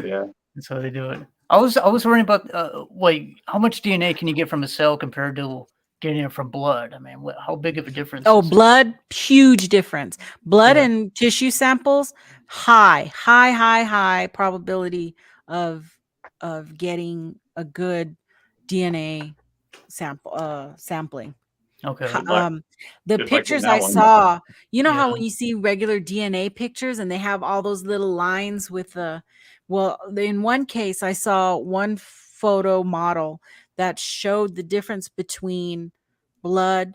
Yeah, That's how they do it. I was worrying about like how much DNA can you get from a cell compared to getting it from blood? I mean, how big of a difference Oh, is it? blood, huge difference. Blood Yeah. and tissue samples, high probability of getting a good DNA sampling. Okay. The just like in pictures that I one. saw, how Yeah. when you see regular DNA pictures and they have all those little lines with in one case I saw one photo model that showed the difference between blood,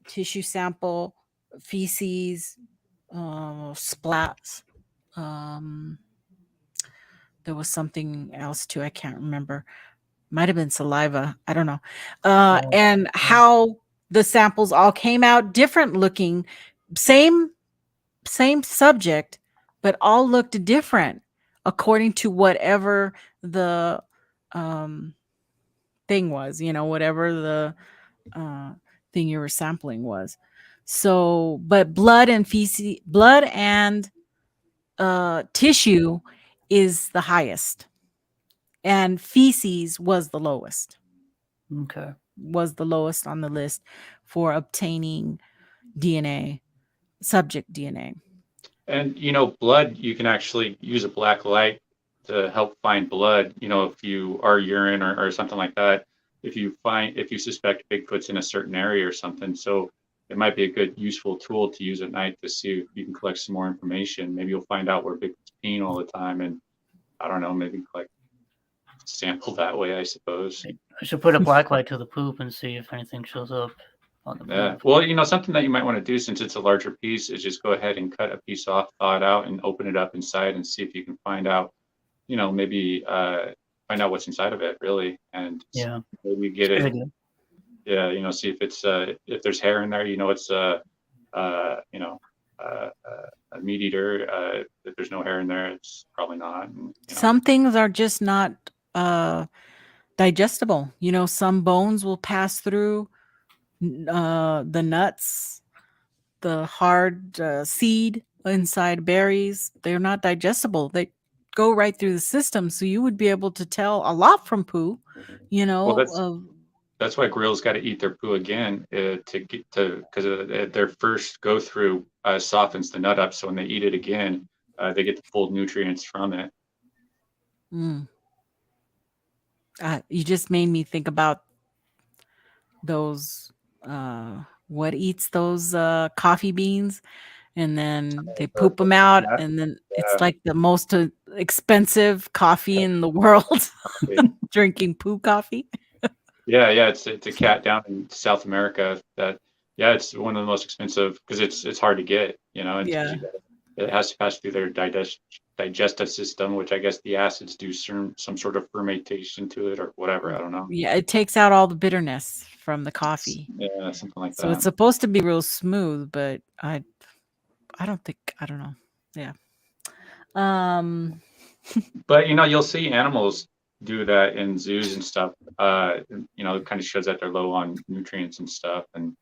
tissue sample, feces, splats. Um, there was something else too. I can't remember. Might have been saliva. I don't know. Oh, And yeah. how the samples all came out different looking, same subject, but all looked different according to whatever the um, thing was. Whatever the uh, thing you were sampling was. So, but blood and tissue is the highest, and feces Okay. was the lowest on the list for obtaining DNA, subject DNA. And blood, you can actually use a black light to help find blood. If you are urine or something like that, if you suspect Bigfoot's in a certain area or something. So it might be a good useful tool to use at night to see if you can collect some more information. Maybe you'll find out where Bigfoot's peeing all the time, and I don't know, maybe collect sample that way, I suppose. I should put a black light to the poop and see if anything shows up on the Yeah. poop. Well, something that you might want to do since it's a larger piece is just go ahead and cut a piece off, thaw it out, and open it up inside and see if you can find out, maybe find out what's inside of it really, and Yeah. maybe get Good it. idea. Yeah. See if it's if there's hair in there, it's a meat eater. If there's no hair in there, it's probably not. And, Some things are just not digestible. Some bones will pass through The nuts, the hard seed inside berries, they're not digestible. They go right through the system. So you would be able to tell a lot from poo, you Well, know. that's why grills got to eat their poo again to get to because their first go through softens the nut up, so when they eat it again, they get the full nutrients from it. Mm, you just made me think about those. What eats those coffee beans? And then they poop them out, Yeah, and then it's yeah, like the most expensive coffee in the world. Drinking poo coffee. yeah. It's a cat down in South America that yeah, it's one of the most expensive because it's hard to get, it's because Yeah. it has to pass through their digestive system, which I guess the acids do some sort of fermentation to it or whatever. I don't know. Yeah, it takes out all the bitterness from the coffee. Yeah, something like So it's that. supposed to be real smooth, but I don't think, I don't know. Yeah. Um But you'll see animals do that in zoos and stuff. It kind of shows that they're low on nutrients and stuff, and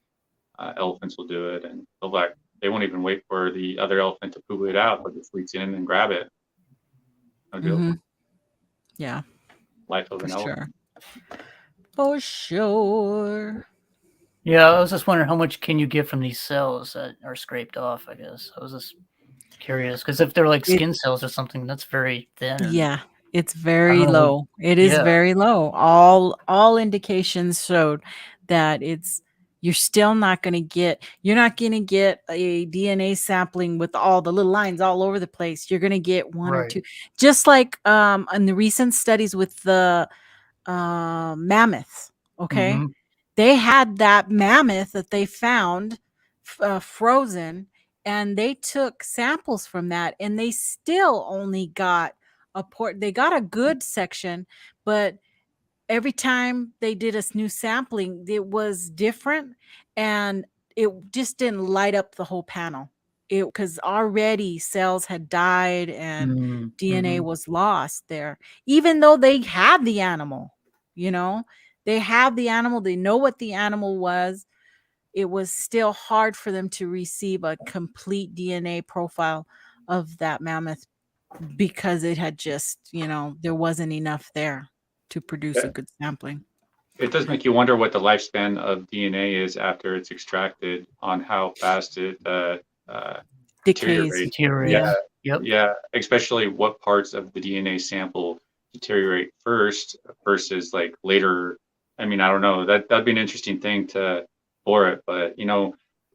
elephants will do it, and they won't even wait for the other elephant to poo it out, but just reach in and grab it. No joke. mhm. Yeah, Life of for an elephant. sure. For sure. Yeah, I was just wondering how much can you get from these cells that are scraped off, I guess. I was just curious because if they're like It skin cells or something, that's very thin and Yeah, it's I don't very know what low. It is yeah, very low. All indications showed that you're not gonna get a DNA sampling with all the little lines all over the place. You're gonna get one or right. two. Just like in the recent studies with the mammoths, okay? Mhm. They had that mammoth that they found frozen, and they took samples from that, and they still only got they got a good section, but every time they did a new sampling, it was different, and it just didn't light up the whole panel. It Because already cells had died and Mm, DNA mhm. was lost there, even though they had the animal, you know, they have the animal, they know what the animal was. It was still hard for them to receive a complete DNA profile of that mammoth because it had just, there wasn't enough there to produce a Yeah. good sampling. It does make you wonder what the lifespan of DNA is after it's extracted on how fast it Decays. deteriorates. Yeah, Yeah. Deteriorates. Yep. yeah, especially what parts of the DNA sample deteriorate first versus like later. I mean, I don't know. That'd be an interesting thing for it, but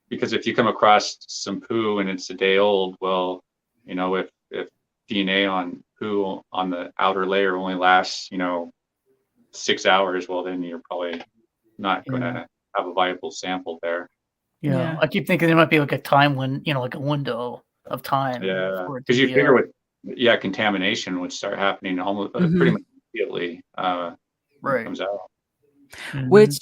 because if you come across some poo and it's a day old, well, if DNA on poo on the outer layer only lasts, 6 hours, well, then you're probably not going Yeah. to have a viable sample there. Yeah. Yeah. I keep thinking there might be like a time when, like a window of time Yeah, for it to because you be figure yeah, contamination would start happening almost pretty Mhm. much immediately when it right. comes out. Mhm. Which,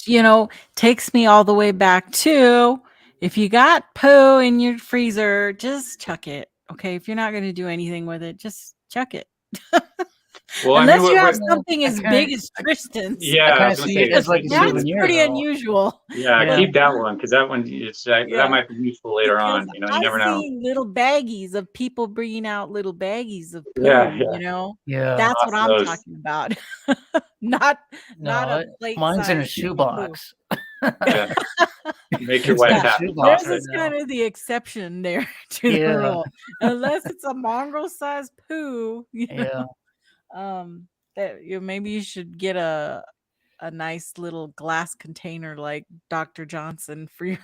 takes me all the way back to, if you got poo in your freezer, just chuck it. Okay. If you're not going to do anything with it, just chuck it. Well, I mean, Unless you have Yeah. something I as big kind as I Tristan's, I yeah, I kind was of gonna see it say, as like a that's souvenir pretty though. unusual. yeah, Yeah. keep that one because that one that Yeah. might be useful later Because on. You I've never know. seen little baggies of people bringing out little baggies of Yeah, poo, yeah, Yeah. That's toss what I'm those. talking about. Not not No, a plate mine's in a size poo. shoebox. Yeah, make your It's in wife a Yeah, happy. shoebox theirs Toss it. right is now. kind of the exception there to the Yeah. rule. Unless it's a mongrel-sized poo, Yeah. that maybe you should get a nice little glass container like Dr. Johnson for your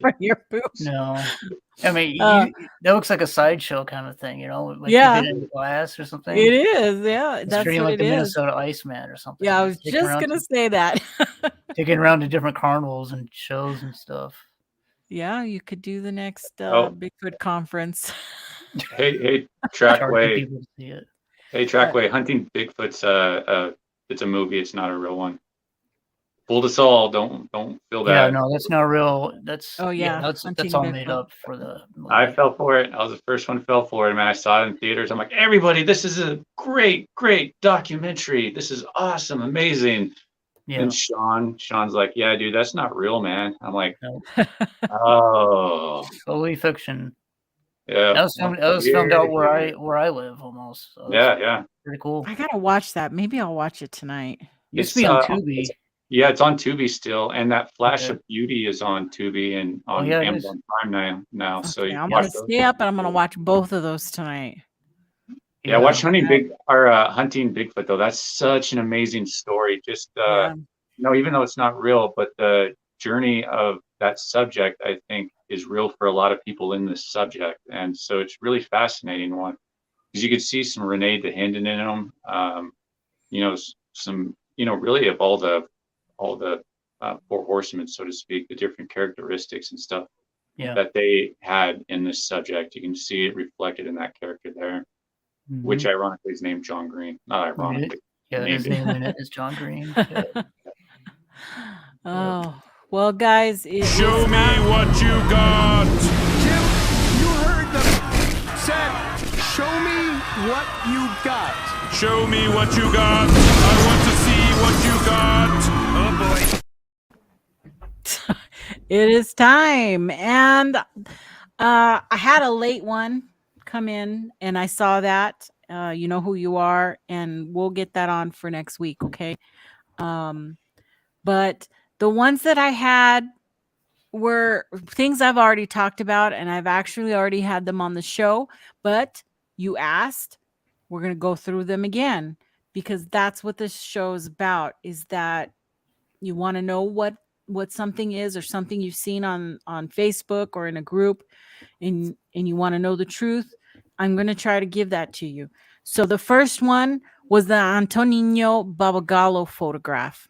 for your poop. No. I mean, Uh, that looks like a sideshow kind of thing, like keep yeah, it in glass or something. it is. Yeah, It's that's treating what like it the is. Minnesota Iceman or Yeah, something. I was Just just gonna say that. taking around to different carnivals and shows and stuff. Yeah, you could do the next Oh, Bigfoot conference. hey, Charging Trackway. people to see it. Hey, What? Trackway. Hunting Bigfoot's it's a movie. It's not a real one. Fooled us all. Don't feel Yeah, bad. no, that's not real. That's Oh yeah, yeah, that's hunting all made Bigfoot. up for the I movie. fell for it. I was the first one who fell for it, man. I saw it in theaters. I'm like, everybody, this is a great, great documentary. This is awesome, amazing. Yeah. And Sean's like, yeah, dude, that's not real, man. I'm like, No. oh, Totally fiction. yeah, That was filmed out where weird. I live almost. So that's Yeah. pretty cool. I gotta watch that. Maybe I'll watch it tonight. It used to be on It's Tubi. yeah, it's on Tubi still, and that Flash Okay. of Beauty is on Tubi and Oh on yeah, it is. Amazon Prime now. So Okay, you I'm can watch gonna those. stay up and I'm gonna watch both of those tonight. Yeah, watch Yeah. Hunting Bigfoot though. That's such an amazing story. Just Yeah. even though it's not real, but the journey of that subject, I think, is real for a lot of people in this subject, and so it's really fascinating one because you could see some Renee DeHinden in them. Some really of all the four horsemen, so to speak, the different characteristics and stuff Yeah. that they had in this subject. You can see it reflected in that character there, which Mhm. ironically is named John Green. Not ironically, Yeah, his named it. name in it is John Green. Yeah. Oh, well, guys, it Show is me time. what you got. Jim, you heard them. Said, show me what you got. Show me what you got. I want to see what you got. Oh boy. It is time, and I had a late one come in, and I saw that. You know who you are, and we'll get that on for next week, okay? But the ones that I had were things I've already talked about, and I've actually already had them on the show. But you asked, we're gonna go through them again because that's what this show is about. Is that you want to know what something is or something you've seen on Facebook or in a group, and you want to know the truth, I'm going to try to give that to you. So the first one was the Antonino Babagallo photograph.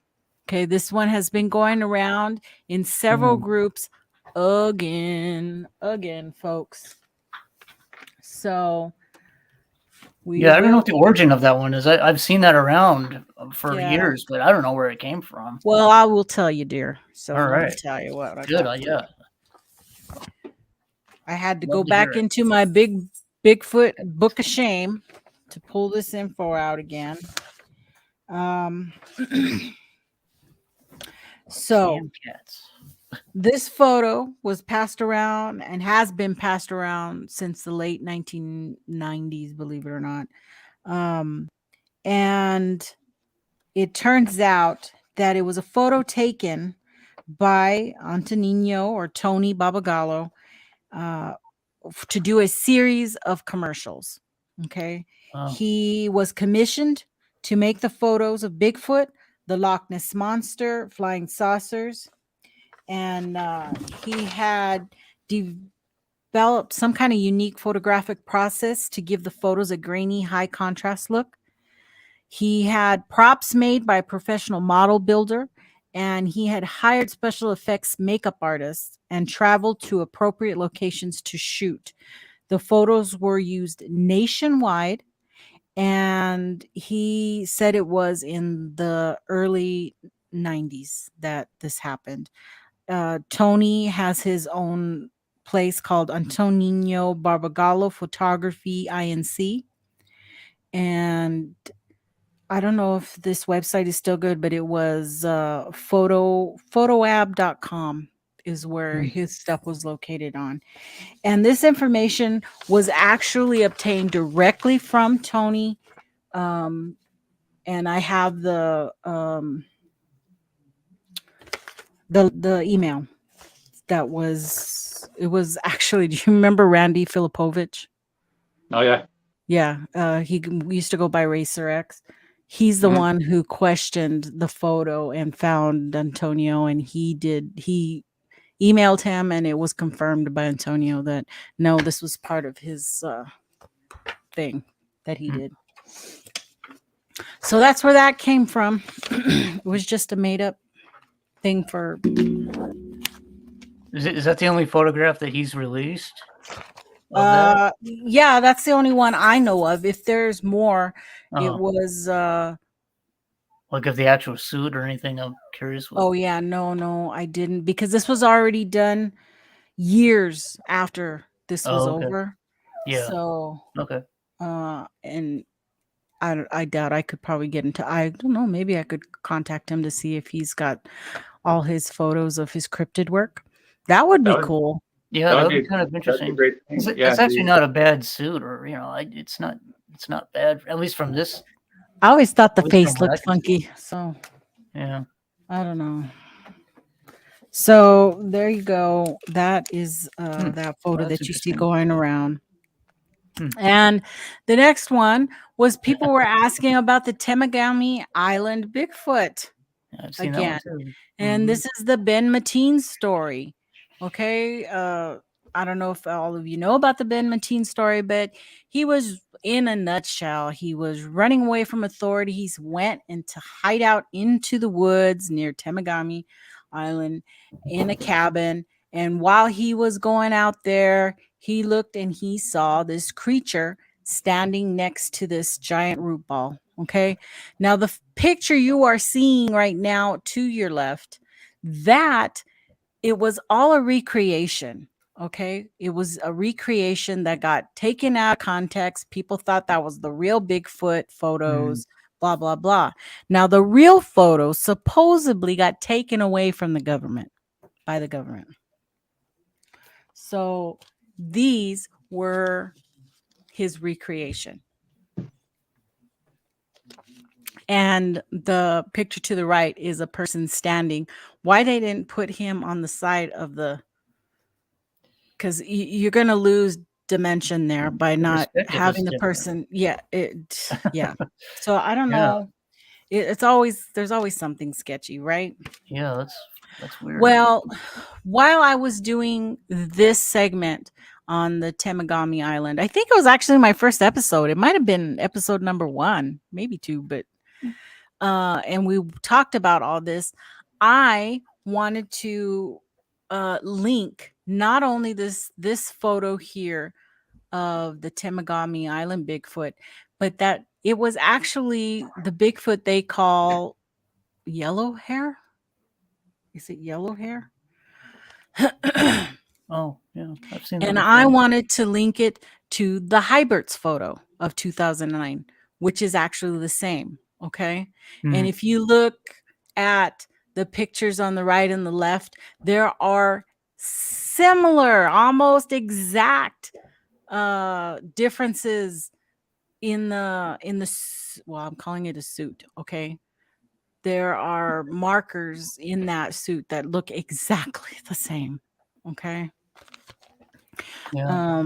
Okay, this one has been going around in several groups again, folks. So we Yeah, I don't know will. what the origin of that one is. I've seen that around for Yeah. years, but I don't know where it came from. Well, I will tell you, dear. So All let me right. tell you what I Good. got. Yeah. I had to Love go to hear back it. into my Bigfoot book of shame to pull this info out again. So Damn cats. this photo was passed around and has been passed around since the late 1990s, believe it or not. And it turns out that it was a photo taken by Antonino or Tony Babagallo to do a series of commercials. Okay. Oh. He was commissioned to make the photos of Bigfoot, the Loch Ness Monster, flying saucers, and he had developed some kind of unique photographic process to give the photos a grainy, high contrast look. He had props made by a professional model builder, and he had hired special effects makeup artists and traveled to appropriate locations to shoot. The photos were used nationwide, and he said it was in the early 90s that this happened. Tony has his own place called Antonino Barbagallo Photography Inc. And I don't know if this website is still good, but it was photoab.com is where his stuff was located on. And this information was actually obtained directly from Tony. And I have the email that was actually, do you remember Randy Filipovich? Oh yeah. Yeah, he used to go by Racer X. He's the one who questioned the photo and found Antonio, and he emailed him, and it was confirmed by Antonio that no, this was part of his thing that he did. So that's where that came from. It was just a made up thing for. Is that the only photograph that he's released? Of that? Yeah, that's the only one I know of. If there's more, it Oh. was Like of the actual suit or anything? I'm curious. oh yeah, no, I didn't, because this was already done years after this was Oh, okay. over. Yeah. So Okay. and I doubt I could probably get into. I don't know. Maybe I could contact him to see if he's got all his photos of his cryptid work. That would be That would cool. Yeah, that that would would be be kind of that'd be a interesting. great thing. Yeah, It's actually not a bad suit, or it's not bad, at least from this, I always thought the at least from face what I looked can see. funky, so Yeah. I don't know. So there you go. That is that photo Well, that's that you see interesting. going around. Hmm. And the next one was people were asking about the Temagami Island Bigfoot Yeah, I've seen that one again. too. And Mhm. this is the Ben Mateen story. Okay. I don't know if all of you know about the Ben Mateen story, but he was, in a nutshell, he was running away from authorities, went into hideout into the woods near Temagami Island in a cabin. And while he was going out there, he looked and he saw this creature standing next to this giant root ball. Okay. Now, the picture you are seeing right now to your left, that it was all a recreation. Okay. It was a recreation that got taken out of context. People thought that was the real Bigfoot photos, blah, blah, blah. Now, the real photos supposedly got taken away from the government by the government. So these were his recreation. And the picture to the right is a person standing. Why they didn't put him on the side of the, because you're going to lose dimension there by The not perspective is having the different. person. Yeah. Yeah. So I don't Yeah. know. It's always, there's always something sketchy, right? Yeah, that's weird. Well, while I was doing this segment on the Temagami Island, I think it was actually my first episode. It might have been episode number 1, maybe 2, but and we talked about all this. I wanted to link not only this photo here of the Temagami Island Bigfoot, but that it was actually the Bigfoot they call yellow hair. Is it yellow hair? Oh, yeah, I've seen that And before. I wanted to link it to the Hybert's photo of 2009, which is actually the same. Okay. And if you look at the pictures on the right and the left, there are similar, almost exact differences in well, I'm calling it a suit. Okay. There are markers in that suit that look exactly the same. Okay. Yeah.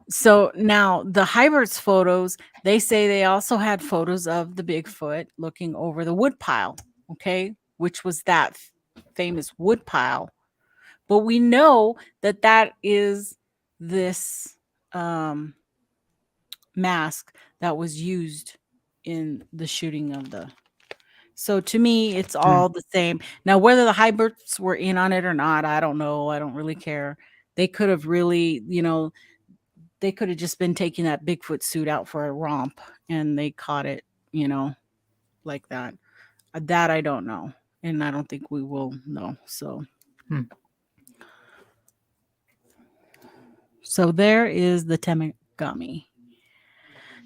So now the Hybert's photos, they say they also had photos of the Bigfoot looking over the woodpile, okay, which was that famous woodpile. But we know that that is this mask that was used in the shooting of the. So to me, it's all the same. Now, whether the Hyberts were in on it or not, I don't know. I don't really care. They could have really, they could have just been taking that Bigfoot suit out for a romp and they caught it, like that. That I don't know. And I don't think we will know. So there is the Temagami.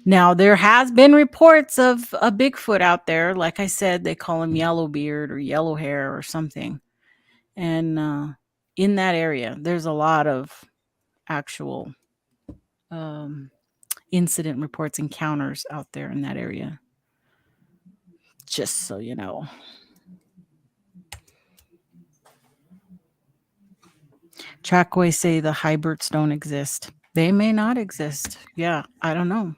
Now there has been reports of a Bigfoot out there. Like I said, they call him Yellowbeard or Yellow Hair or something. And in that area, there's a lot of actual incident reports, encounters out there in that area. Just so you know. Trackway say the Hyberts don't exist. They may not exist. Yeah, I don't know.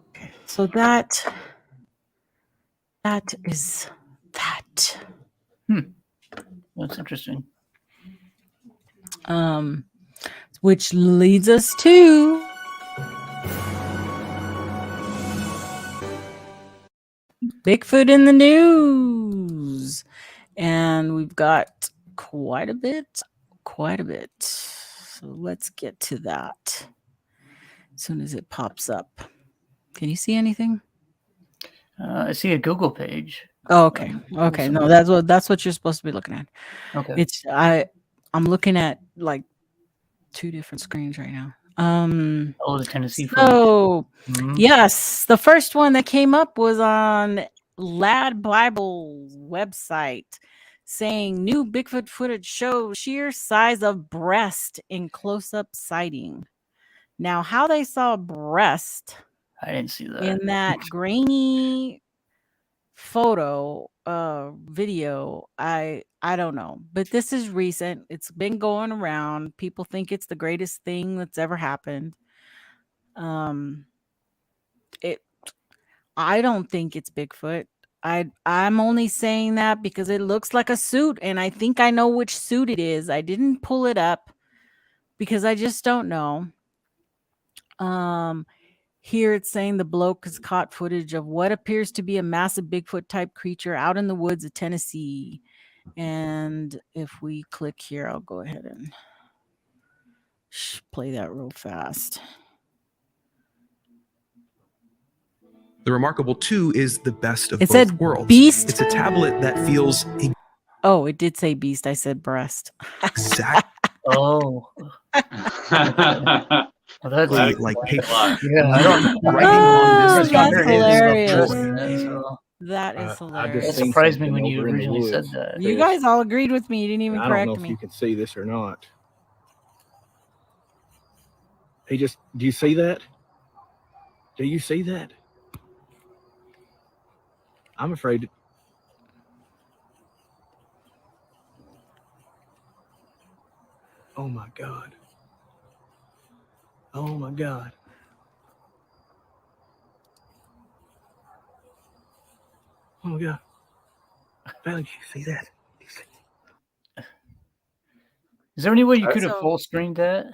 Okay, so that is that. That's interesting. Which leads us to Bigfoot in the news. And we've got quite a bit. So let's get to that as soon as it pops up. Can you see anything? I see a Google page. Oh, okay. Okay. No, that's what you're supposed to be looking at. Okay. I'm looking at like 2 different screens right now. Oh, the Tennessee footage. So Mhm. yes, the first one that came up was on Lad Bible website saying new Bigfoot footage shows sheer size of breast in close-up sighting. Now, how they saw breast I didn't see that. in that grainy photo video, I don't know, but this is recent. It's been going around. People think it's the greatest thing that's ever happened. It I don't think it's Bigfoot. I'm only saying that because it looks like a suit and I think I know which suit it is. I didn't pull it up because I just don't know. Um Here it's saying the bloke has caught footage of what appears to be a massive Bigfoot type creature out in the woods of Tennessee. And if we click here, I'll go ahead and play that real fast. The Remarkable 2 is the best of It both said worlds. beast. It's a tablet that feels Oh, it did say beast. I said breast. exactly Oh, well, that's That like explains paper. a lot. yeah. I don't. Writing on this That's figure hilarious. is So That is I just that hilarious. seen surprised me something when you over in the originally said woods. that. You guys all agreed with me. You didn't even And I don't know correct if me. you can see this or not. Do you see that? Do you see that? I'm afraid. Oh my God. Oh my God. Oh my God. Bailey, do you see that? Is there any way you could have So- full screened that?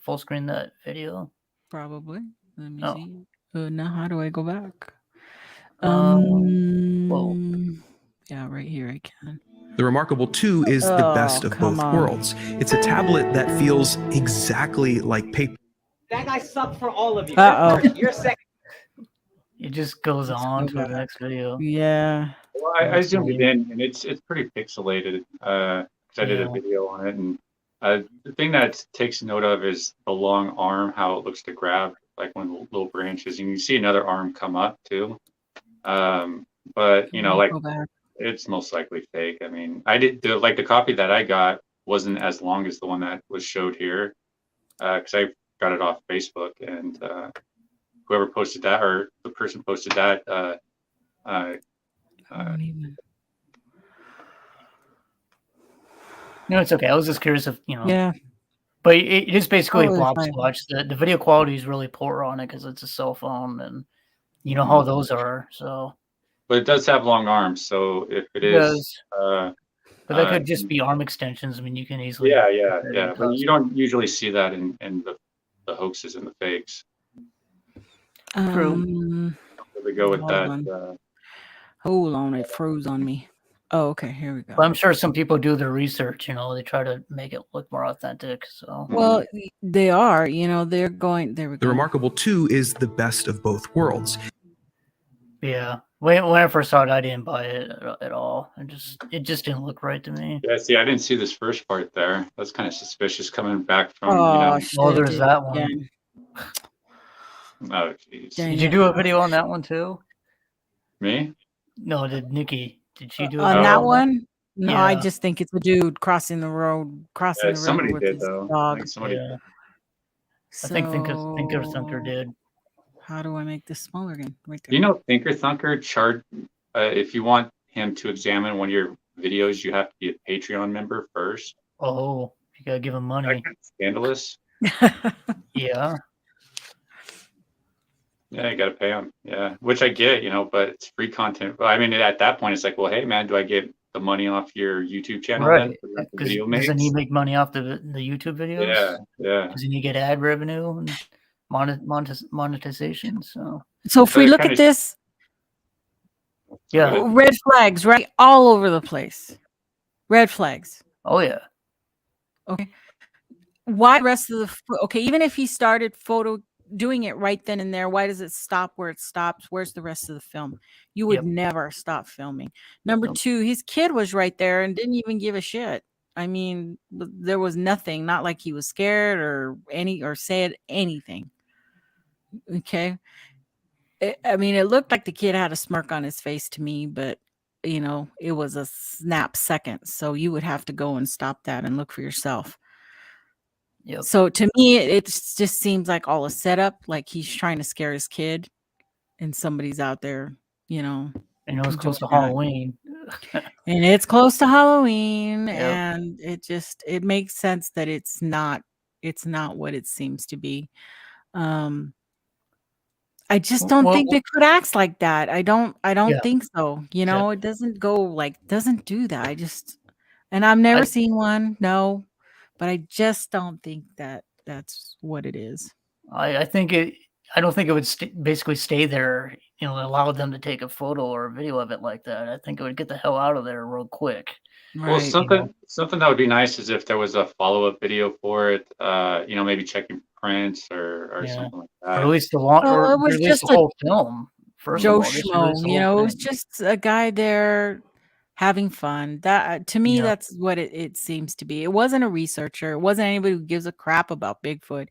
Full screen that video. Probably. Let me Oh. see. Now how do I go back? Whoa. Yeah, right here I can. The Remarkable 2 is the best of come both on. worlds. It's a tablet that feels exactly like paper. That guy sucked for all of you. Uh-oh. You're first, you're second. It just goes Let's on go to the back. next video. Yeah. Well, I zoomed it in, and it's pretty pixelated. 'Cause I did a Yeah. video on it, and the thing that takes note of is the long arm, how it looks to grab, like one of the little branches, and you see another arm come up too. But you know, like Go back. it's most likely fake. I mean, I did the copy that I got wasn't as long as the one that was showed here, because I got it off Facebook, and whoever posted that, or the person posted that, I don't even. No, it's okay. I was just curious if Yeah. But it is basically a Totally blob fine. swatch. The video quality is really poor on it because it's a cell phone, and you know how those are. So but it does have long arms, so if it it is, does. But that could just be arm extensions. I mean, you can easily. yeah. But you don't usually see that in the hoaxes and the fakes. True. So they go with Hold that. on. Hold on, it froze on me. Oh, okay, here we go. But I'm sure some people do their research. They try to make it look more authentic. So Well, they are. They're going. There we The go. Remarkable 2 is the best of both worlds. yeah, when I first saw it, I didn't buy it at all. It just didn't look right to me. Yeah, see, I didn't see this first part there. That's kind of suspicious coming back from, Oh, shit, Oh, there's did that it one. again. oh, jeez. Dang Did you it. do a video on that one too? Me? No, did Nikki? Did she do a On video that Oh. one? No, I Yeah. just think it's a dude crossing the road, crossing Yeah, the river somebody with did, his though. I dog. think somebody Yeah. did. I think Thinker Thunker did. How do I make this smaller again? Right Do you there. know Thinker Thunker chart? If you want him to examine one of your videos, you have to be a Patreon member first. Oh, you gotta give him money. That's kind of scandalous. Yeah. Yeah, you got to pay him. Yeah, which I get, but it's free content. Well, I mean, at that point, it's like, well, hey, man, do I get the money off your YouTube channel then? Right. For the Because video doesn't he makes? make money off the YouTube videos? Yeah. Doesn't he get ad revenue and monetization? So So if So we it look kinda- at this, yeah. red flags, right? All over the place. Red flags. Oh yeah. Okay. Why the rest of the okay, even if he started doing it right then and there, why does it stop where it stops? Where's the rest of the film? You would Yep. never stop filming. Number Nope. 2, his kid was right there and didn't even give a shit. I mean, there was nothing, not like he was scared or said anything. Okay. I mean, it looked like the kid had a smirk on his face to me, but it was a snap second. So you would have to go and stop that and look for yourself. Yep. So to me, it just seems like all a setup, like he's trying to scare his kid and somebody's out there, And it was close to doing that. Halloween. And it's close to Halloween, Yep. and it makes sense that it's not what it seems to be. I just don't think Bigfoot acts like that. I don't Yeah. think so. Yeah. It doesn't doesn't do that. And I've never seen one, no, but I just don't think that that's what it is. I think it. I don't think it would basically stay there. Allow them to take a photo or a video of it like that. I think it would get the hell out of there real quick. Well, Right. something that would be nice is if there was a follow-up video for it, maybe checking prints or Yeah. something like Or at that. least Well, it or was at least just the a whole film. First of Joe all, just release Schmo, the whole it was thing. just a guy there having fun. That to me, Yeah. that's what it seems to be. It wasn't a researcher. It wasn't anybody who gives a crap about Bigfoot.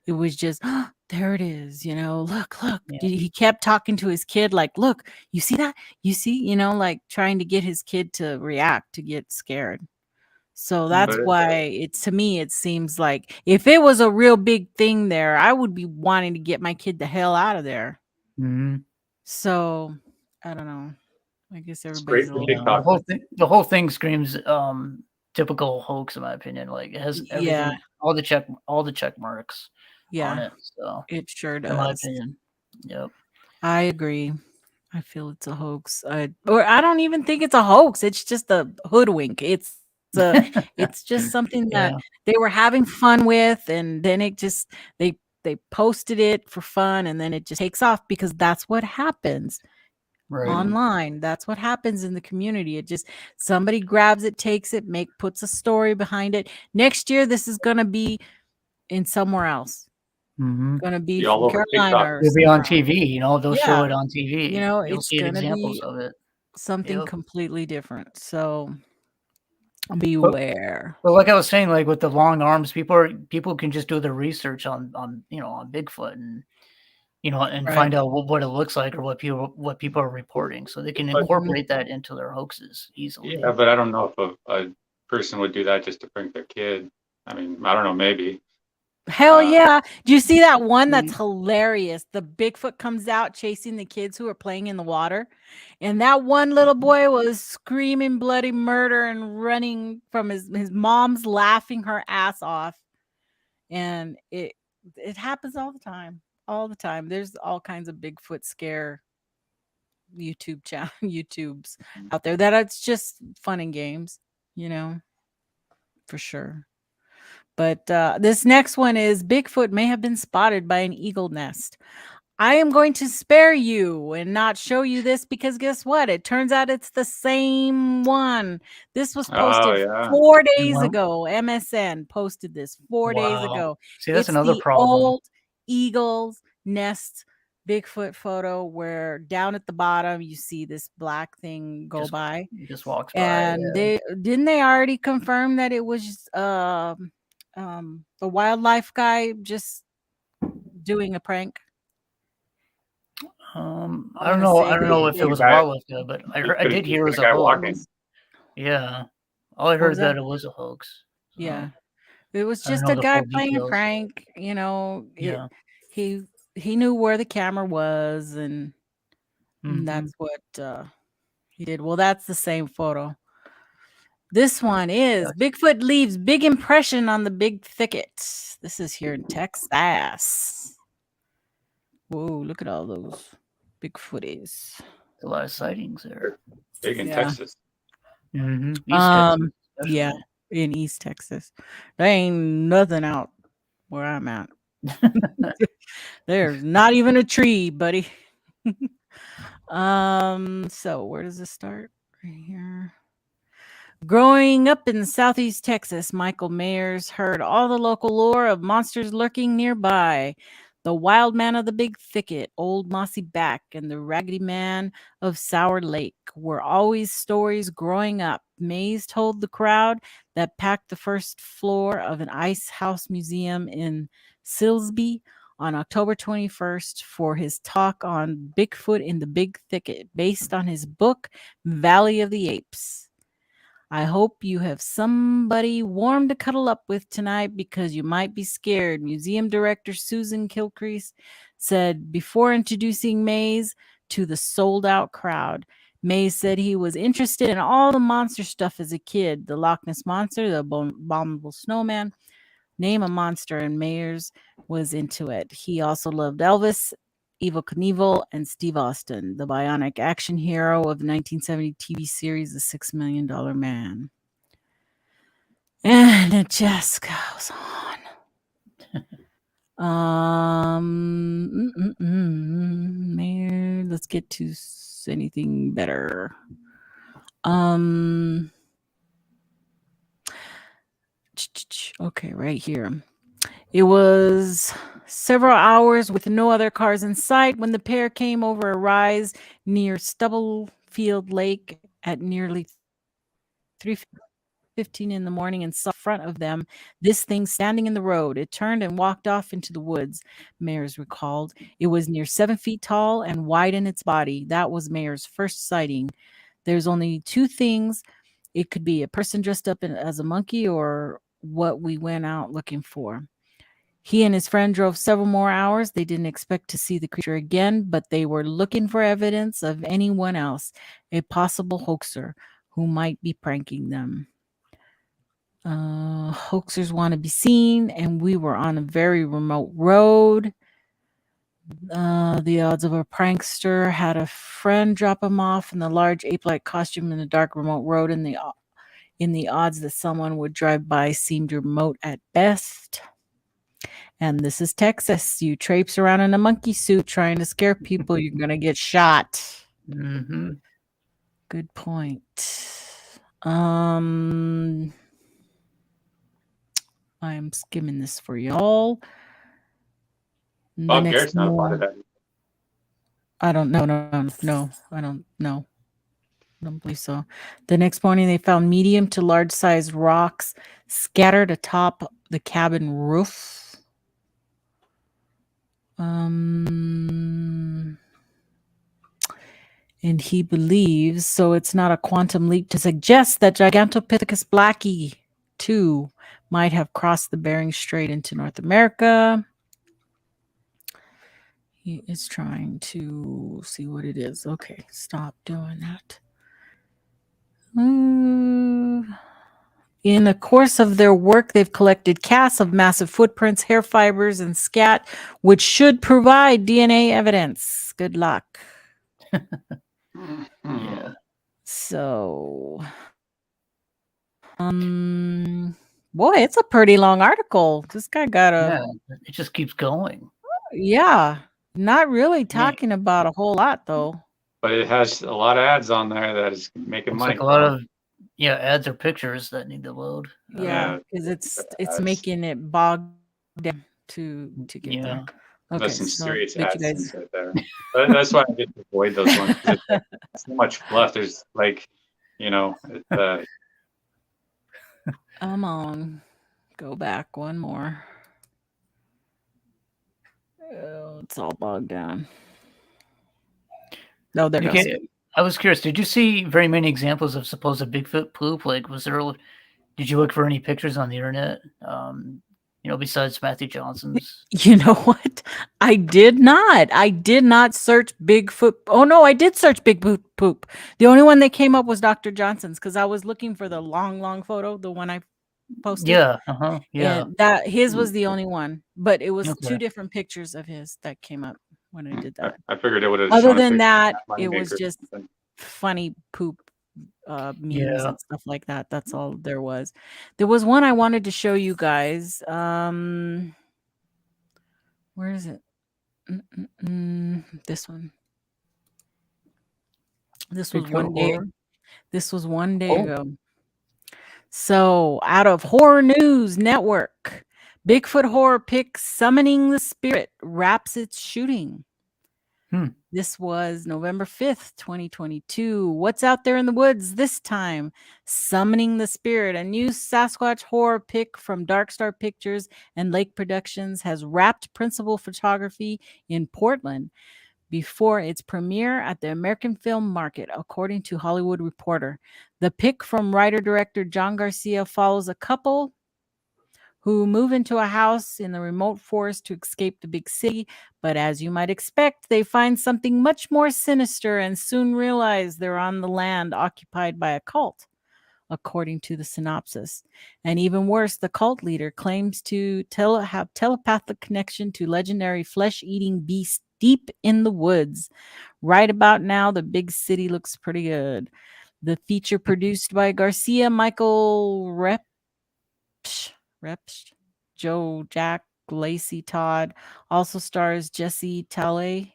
It was just, "Oh, there it is, look. Yeah. He kept talking to his kid like, look, you see that? You see, like trying to get his kid to react, to get scared. So that's But why to me, it seems like if it was a real big thing there, I would be wanting to get my kid the hell out of there. Mm-hmm. So I don't know. I guess it's everybody's great a for little TikTok. The whole thing screams typical hoax, in my opinion. Like it has everything, Yeah. all the check marks on Yeah, it. So, it sure in my does. opinion, yep. I agree. I feel it's a hoax. Or I don't even think it's a hoax. It's just a hoodwink. It's just something that Yeah. they were having fun with, and then they posted it for fun, and then it just takes off because that's what happens Right. online. That's what happens in the community. It just somebody grabs it, takes it, puts a story behind it. Next year, this is gonna be in somewhere else. Mm-hmm. Gonna be Be all from over Carolina TikTok. or It'll be on somewhere else. TV. They'll show Yeah. it on TV. You'll It's see gonna examples be of it. something Yep. completely different. So beware. But like I was saying, like with the long arms, people can just do their research on on Bigfoot and Right. find out what it looks like or what people are reporting, so they can But incorporate that into their hoaxes easily. yeah, but I don't know if a person would do that just to prank their kid. I mean, I don't know, maybe. Hell yeah. Do you see that one that's Mhm. hilarious? The Bigfoot comes out chasing the kids who are playing in the water. And that one little boy was screaming bloody murder and running from his mom's laughing her ass off. And it happens all the time. All the time. There's all kinds of Bigfoot scare YouTubes out there that it's just fun and games, for sure. But this next one is Bigfoot may have been spotted by an eagle nest. I am going to spare you and not show you this because guess what? It turns out it's the same one. This was Oh posted yeah. 4 days Wow. ago. MSN posted this 4 days Wow. ago. See, that's It's another the problem. old eagle's nest Bigfoot photo where down at the bottom you see this black thing go by. It just walks by. And Yeah. they already confirm that it was the wildlife guy just doing a prank. I I'm don't gonna know. say I don't know they if it was a guy- wildlife guy, but I did hear it was the a guy hoax. walking. Yeah. All I What heard was that that? it was a hoax. So, Yeah. It was I don't just know a the guy full playing a details. prank, Yeah. he knew where the camera was and Mhm. that's what he did. Well, that's the same photo. This one is Bigfoot leaves big impression on the big thicket. This is here in Texas. Whoa, look at all those Bigfooties. A lot of sightings there. Big in Yeah. Texas. Mm-hmm. East Texas, Yeah, especially. in East Texas. There ain't nothing out where I'm at. There's not even a tree, buddy. So where does this start? Right here. Growing up in Southeast Texas, Michael Mayers heard all the local lore of monsters lurking nearby. The Wild Man of the Big Thicket, Old Mossy Back, and the Raggedy Man of Sour Lake were always stories growing up. Mays told the crowd that packed the first floor of an ice house museum in Silsby on October 21st for his talk on Bigfoot in the Big Thicket, based on his book, Valley of the Apes. I hope you have somebody warm to cuddle up with tonight because you might be scared. Museum director Susan Kilcrease said before introducing Mays to the sold out crowd. Mays said he was interested in all the monster stuff as a kid, the Loch Ness Monster, the Abominable Snowman. Name a monster, and Mayers was into it. He also loved Elvis, Evel Knievel, and Steve Austin, the bionic action hero of the 1970 TV series The $6 Million Man. And it just goes on. Mayor, let's get to anything better. Okay, right here. It was several hours with no other cars in sight when the pair came over a rise near Stubblefield Lake at nearly 3:15 in the morning and saw in front of them this thing standing in the road. It turned and walked off into the woods, Mayers recalled. It was near 7 feet tall and wide in its body. That was Mayers' first sighting. There's only two things. It could be a person dressed up as a monkey or what we went out looking for. He and his friend drove several more hours. They didn't expect to see the creature again, but they were looking for evidence of anyone else, a possible hoaxer who might be pranking them. Hoaxers want to be seen, and we were on a very remote road. The odds of a prankster had a friend drop him off in the large ape-like costume in the dark remote road, and the odds that someone would drive by seemed remote at best. And this is Texas. You traipse around in a monkey suit trying to scare people, you're going to get shot. Mm-hmm. Good point. I'm skimming this for y'all. Bob Garrett's not a part of that. I don't know. No, I don't know. I don't believe so. The next morning, they found medium to large sized rocks scattered atop the cabin roof. And he believes, so it's not a quantum leap to suggest that Gigantopithecus blacki, too, might have crossed the Bering Strait into North America. He is trying to see what it is. Okay, stop doing that. In the course of their work, they've collected casts of massive footprints, hair fibers, and scat, which should provide DNA evidence. Good luck. Yeah. So, boy, it's a pretty long article. This guy got Yeah, it just keeps going. not really talking about a whole lot though. But it has a lot of ads on there that is making Looks money. like a lot of ads or pictures that need to load. Yeah, because it's making it bog down to get there. Okay, There's some so serious bet you ads guys. right there. But that's why I just avoid those ones. 'Cause it's so much fluff. There's like, Come on, go back one more. Oh, it's all bogged down. No, there goes. I was curious. Did you see very many examples of supposed Bigfoot poop? Like, did you look for any pictures on the internet? Besides Matthew Johnson's. You know what? I did not search Bigfoot. Oh no, I did search Bigfoot poop. The only one that came up was Dr. Johnson's because I was looking for the long photo, the one I posted. Yeah. And his was the only one, but it was two different pictures of his that came up when I did that. I figured it would have. Other than that, it was just funny poop memes and stuff like that. That's all there was. There was one I wanted to show you guys. Where is it? This one. This was one day. This was one day ago. So, out of Horror News Network, Bigfoot horror pic Summoning the Spirit wraps its shooting. This was November 5th, 2022. What's out there in the woods this time? Summoning the Spirit, a new Sasquatch horror pic from Dark Star Pictures and Lake Productions, has wrapped principal photography in Portland before its premiere at the American Film Market, according to Hollywood Reporter. The pic from writer-director John Garcia follows a couple who move into a house in the remote forest to escape the big city. But as you might expect, they find something much more sinister and soon realize they're on the land occupied by a cult, according to the synopsis. And even worse, the cult leader claims to have telepathic connection to legendary flesh-eating beasts deep in the woods. Right about now, the big city looks pretty good. The feature produced by Garcia, Michael Repsch, Joe Jack, Lacey Todd, also stars Jesse Tahe,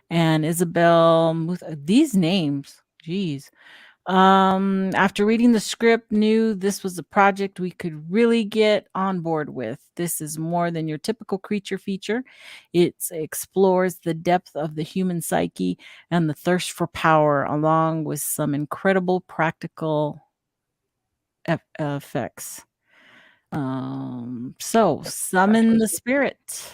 and Isabel Muth. These names, geez. After reading the script, knew this was a project we could really get on board with. This is more than your typical creature feature. It explores the depth of the human psyche and the thirst for power, along with some incredible practical effects. So summon the spirit.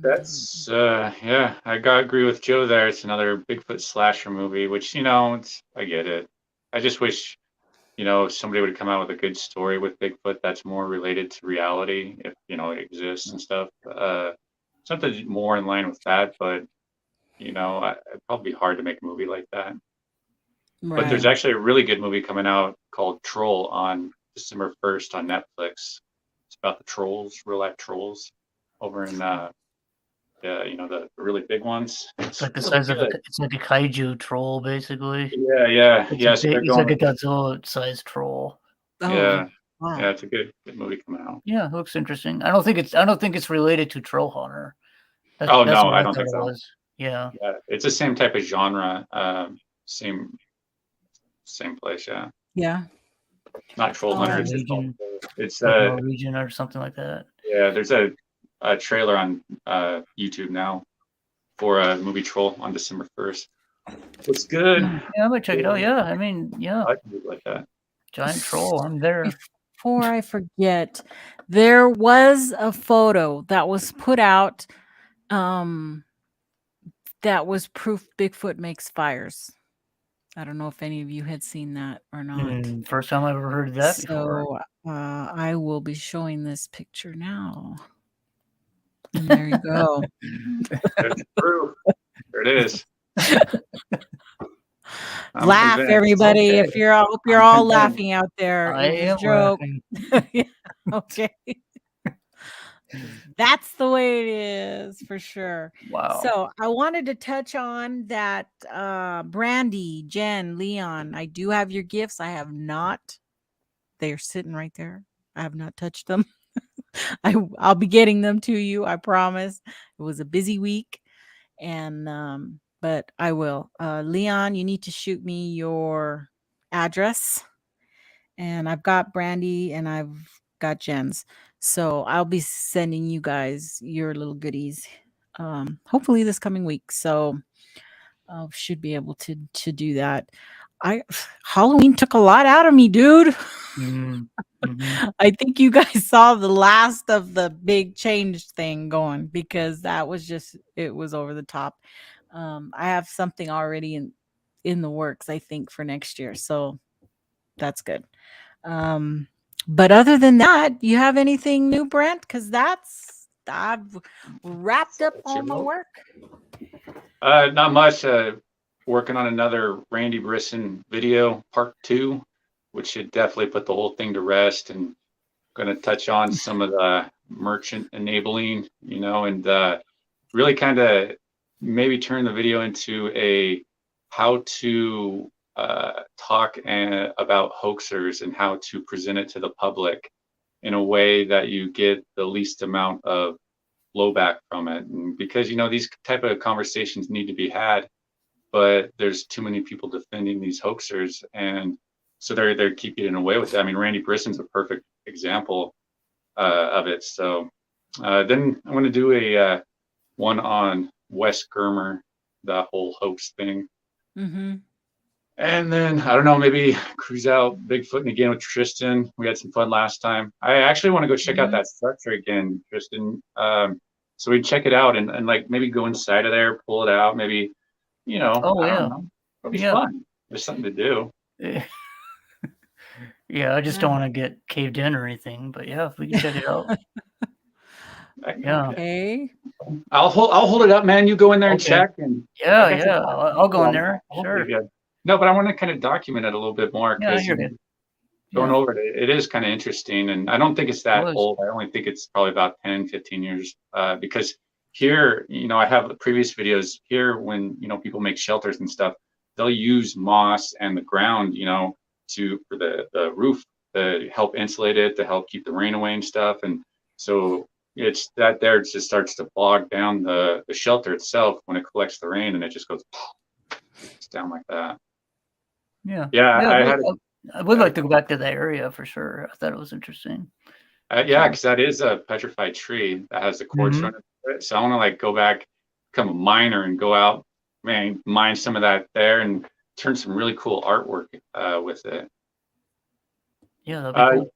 That's yeah, I gotta agree with Joe there. It's another Bigfoot slasher movie, which I get it. I just wish somebody would come out with a good story with Bigfoot that's more related to reality, if it exists and stuff. Something more in line with that, but it'd probably be hard to make a movie like that. But there's Right. actually a really good movie coming out called Troll on December 1st on Netflix. It's about the trolls, real life trolls, over in the really big ones. It's like the Really size of good. it's like a kaiju troll, basically. Yeah. So they're It's like going a with Godzilla-sized troll. Oh, yeah, wow. yeah. It's a good movie coming out. Yeah, it looks interesting. I don't think it's related to Troll Hunter. Oh That's no, what I I don't thought think it so. was. Yeah. Yeah, it's the same type of genre, same place. Yeah, Yeah. not Troll Like Hunter. It's just Norwegian, it's like Norwegian or something like that. yeah. There's a trailer on YouTube now for a movie Troll on December 1st. Looks good. Yeah, I'm gonna check it out. Yeah, I mean, yeah, I like movies like that. giant troll. I'm there. Before I forget, there was a photo that was put out that was proof Bigfoot makes fires. I don't know if any of you had seen that or not. First time I've ever heard of that before. So I will be showing this picture now. And there you go. There's proof. There it is. I'm Laugh, convinced. everybody! Okay. If you're all, hope you're I'm all convinced. laughing out there. I It was am a joke. laughing. Yeah, okay. That's the way it is for sure. Wow. So I wanted to touch on that. Brandy, Jen, Leon, I do have your gifts. I have not. They're sitting right there. I have not touched them. I'll be getting them to you. I promise. It was a busy week, and but I will. Leon, you need to shoot me your address, and I've got Brandy and I've got Jen's. So I'll be sending you guys your little goodies. Hopefully this coming week. So I should be able to do that. Halloween took a lot out of me, dude. I think you guys saw the last of the big change thing going because that was it was over the top. I have something already in the works, I think, for next year. So that's good. But other than that, you have anything new, Brent? Because I've wrapped up all my work. Not much. Working on another Randy Brisson video, part 2, which should definitely put the whole thing to rest, and going to touch on some of the merchant enabling, and really kind of maybe turn the video into a how to talk about hoaxers and how to present it to the public in a way that you get the least amount of blowback from it. And because these type of conversations need to be had, but there's too many people defending these hoaxers, and so they're keeping it away with it. I mean, Randy Brisson's a perfect example of it. So then I'm going to do a one on Wes Germer, the whole hoax thing. Mm-hmm. And then I don't know, maybe cruise out Bigfooting again with Tristan. We had some fun last time. I actually want to go check out that structure again, Tristan. So we check it out and like maybe go inside of there, pull it out, maybe, Oh I yeah, don't know. It'll be yeah. fun. There's something to do. Yeah, I just Yeah. don't want to get caved in or anything. But yeah, if we can check it out. Yeah. Okay. I'll hold it up, man. You go in there and Okay. check, and Yeah, I got some yeah. I'll go in there. I'll Sure. give you. No, but I want to kind of document it a little bit more Yeah, I because hear you. going Yeah, over it, it is kind of interesting. And I don't think it's it that was. old. I only think it's probably about 10, 15 years. Because here, I have previous videos here when, people make shelters and stuff, they'll use moss and the ground, for the roof to help insulate it, to help keep the rain away and stuff. And so it's that there just starts to bog down the shelter itself when it collects the rain, and it just goes it's down like that. Yeah. Yeah, Yeah, I had I would like to go back to that area for sure. I thought it was interesting. yeah, because that is a petrified tree that has the quartz Mhm. running through it. So I want to like go back, become a miner, and go out, man, mine some of that there, and turn some really cool artwork with it. Yeah, that'd be Uh, cool.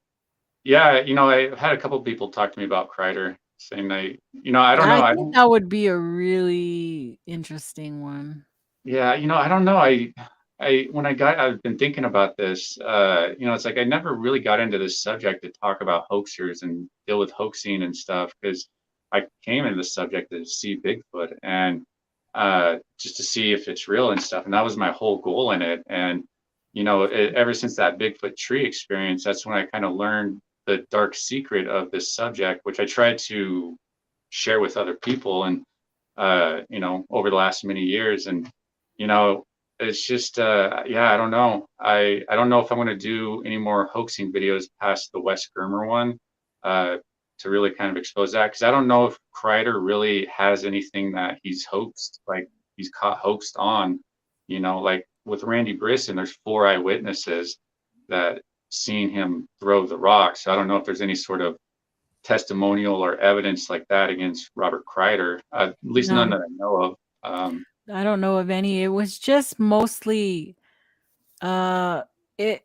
yeah, I had a couple people talk to me about Kreider, saying I don't know, I I think don't. that would be a really interesting one. Yeah, I don't know. I've been thinking about this. It's like I never really got into this subject to talk about hoaxers and deal with hoaxing and stuff because I came into the subject to see Bigfoot and just to see if it's real and stuff. And that was my whole goal in it. And ever since that Bigfoot tree experience, that's when I kind of learned the dark secret of this subject, which I tried to share with other people and over the last many years. And it's just yeah, I don't know. I don't know if I'm going to do any more hoaxing videos past the Wes Germer one to really kind of expose that, because I don't know if Kreider really has anything that he's hoaxed, like he's caught hoaxed on. Like with Randy Brisson, there's 4 eyewitnesses that seen him throw the rock. So I don't know if there's any sort of testimonial or evidence like that against Robert Kreider, at least none No, that I know of. I don't know of any. It was just mostly it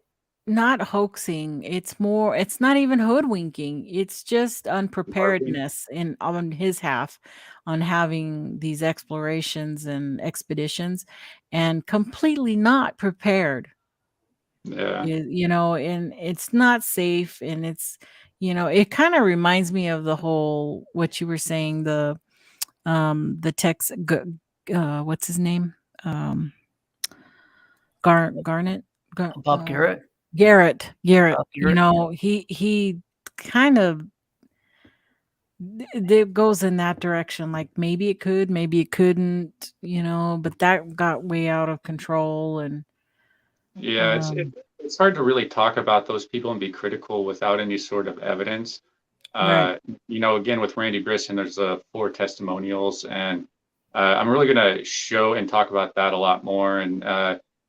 not hoaxing. It's not even hoodwinking. It's just unpreparedness on his half on having these explorations and expeditions and completely not prepared. Yeah, And it's not safe, and it kind of reminds me of the whole what you were saying, the Tex what's his name? Garnet Bob Garrett. Garrett. Bob Garrett. He kind of it goes in that direction, like maybe it could, maybe it couldn't, but that got way out of control. And yeah, um it's hard to really talk about those people and be critical without any sort of evidence. right. Again, with Randy Brisson, there's 4 testimonials, and I'm really going to show and talk about that a lot more. And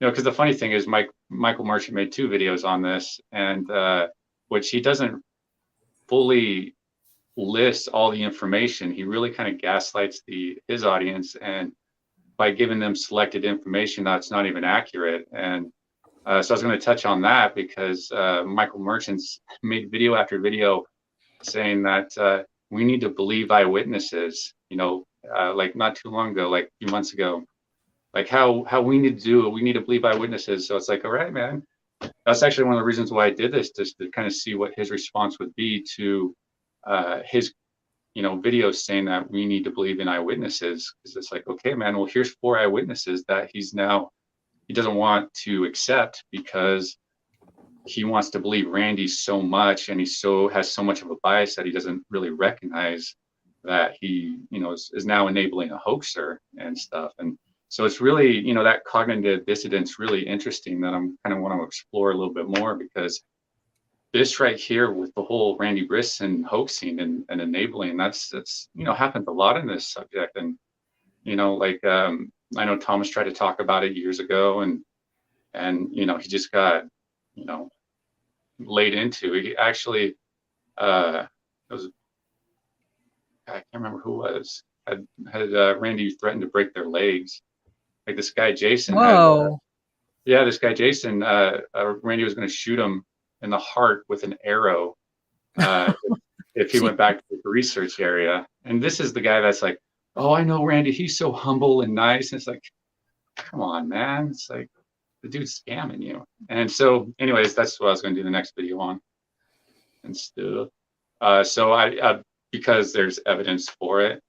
because the funny thing is, Michael Merchant made 2 videos on this, and which he doesn't fully list all the information. He really kind of gaslights his audience, and by giving them selected information that's not even accurate. And so I was going to touch on that because Michael Merchant's made video after video saying that we need to believe eyewitnesses. Like not too long ago, like a few months ago, like how we need to do it. We need to believe eyewitnesses. So it's like, all right, man. That's actually one of the reasons why I did this, just to kind of see what his response would be to his videos saying that we need to believe in eyewitnesses. Because it's like, okay, man, well, here's 4 eyewitnesses that he doesn't want to accept because he wants to believe Randy so much, and he has so much of a bias that he doesn't really recognize that he is now enabling a hoaxer and stuff. And so it's really that cognitive dissonance really interesting that I'm kind of want to explore a little bit more, because this right here with the whole Randy Brisson hoaxing and enabling, that's happened a lot in this subject. And like I know Thomas tried to talk about it years ago, and he just got laid into. He actually, it was, I can't remember who it was, had Randy threatened to break their legs. Like this guy Jason had, Whoa. this guy Jason, Randy was going to shoot him in the heart with an arrow if he went back to the research area. And this is the guy that's like, oh, I know Randy, he's so humble and nice. And it's like, come on, man. It's like the dude's scamming you. And so, anyways, that's what I was going to do the next video on and stuff. So I because there's evidence for it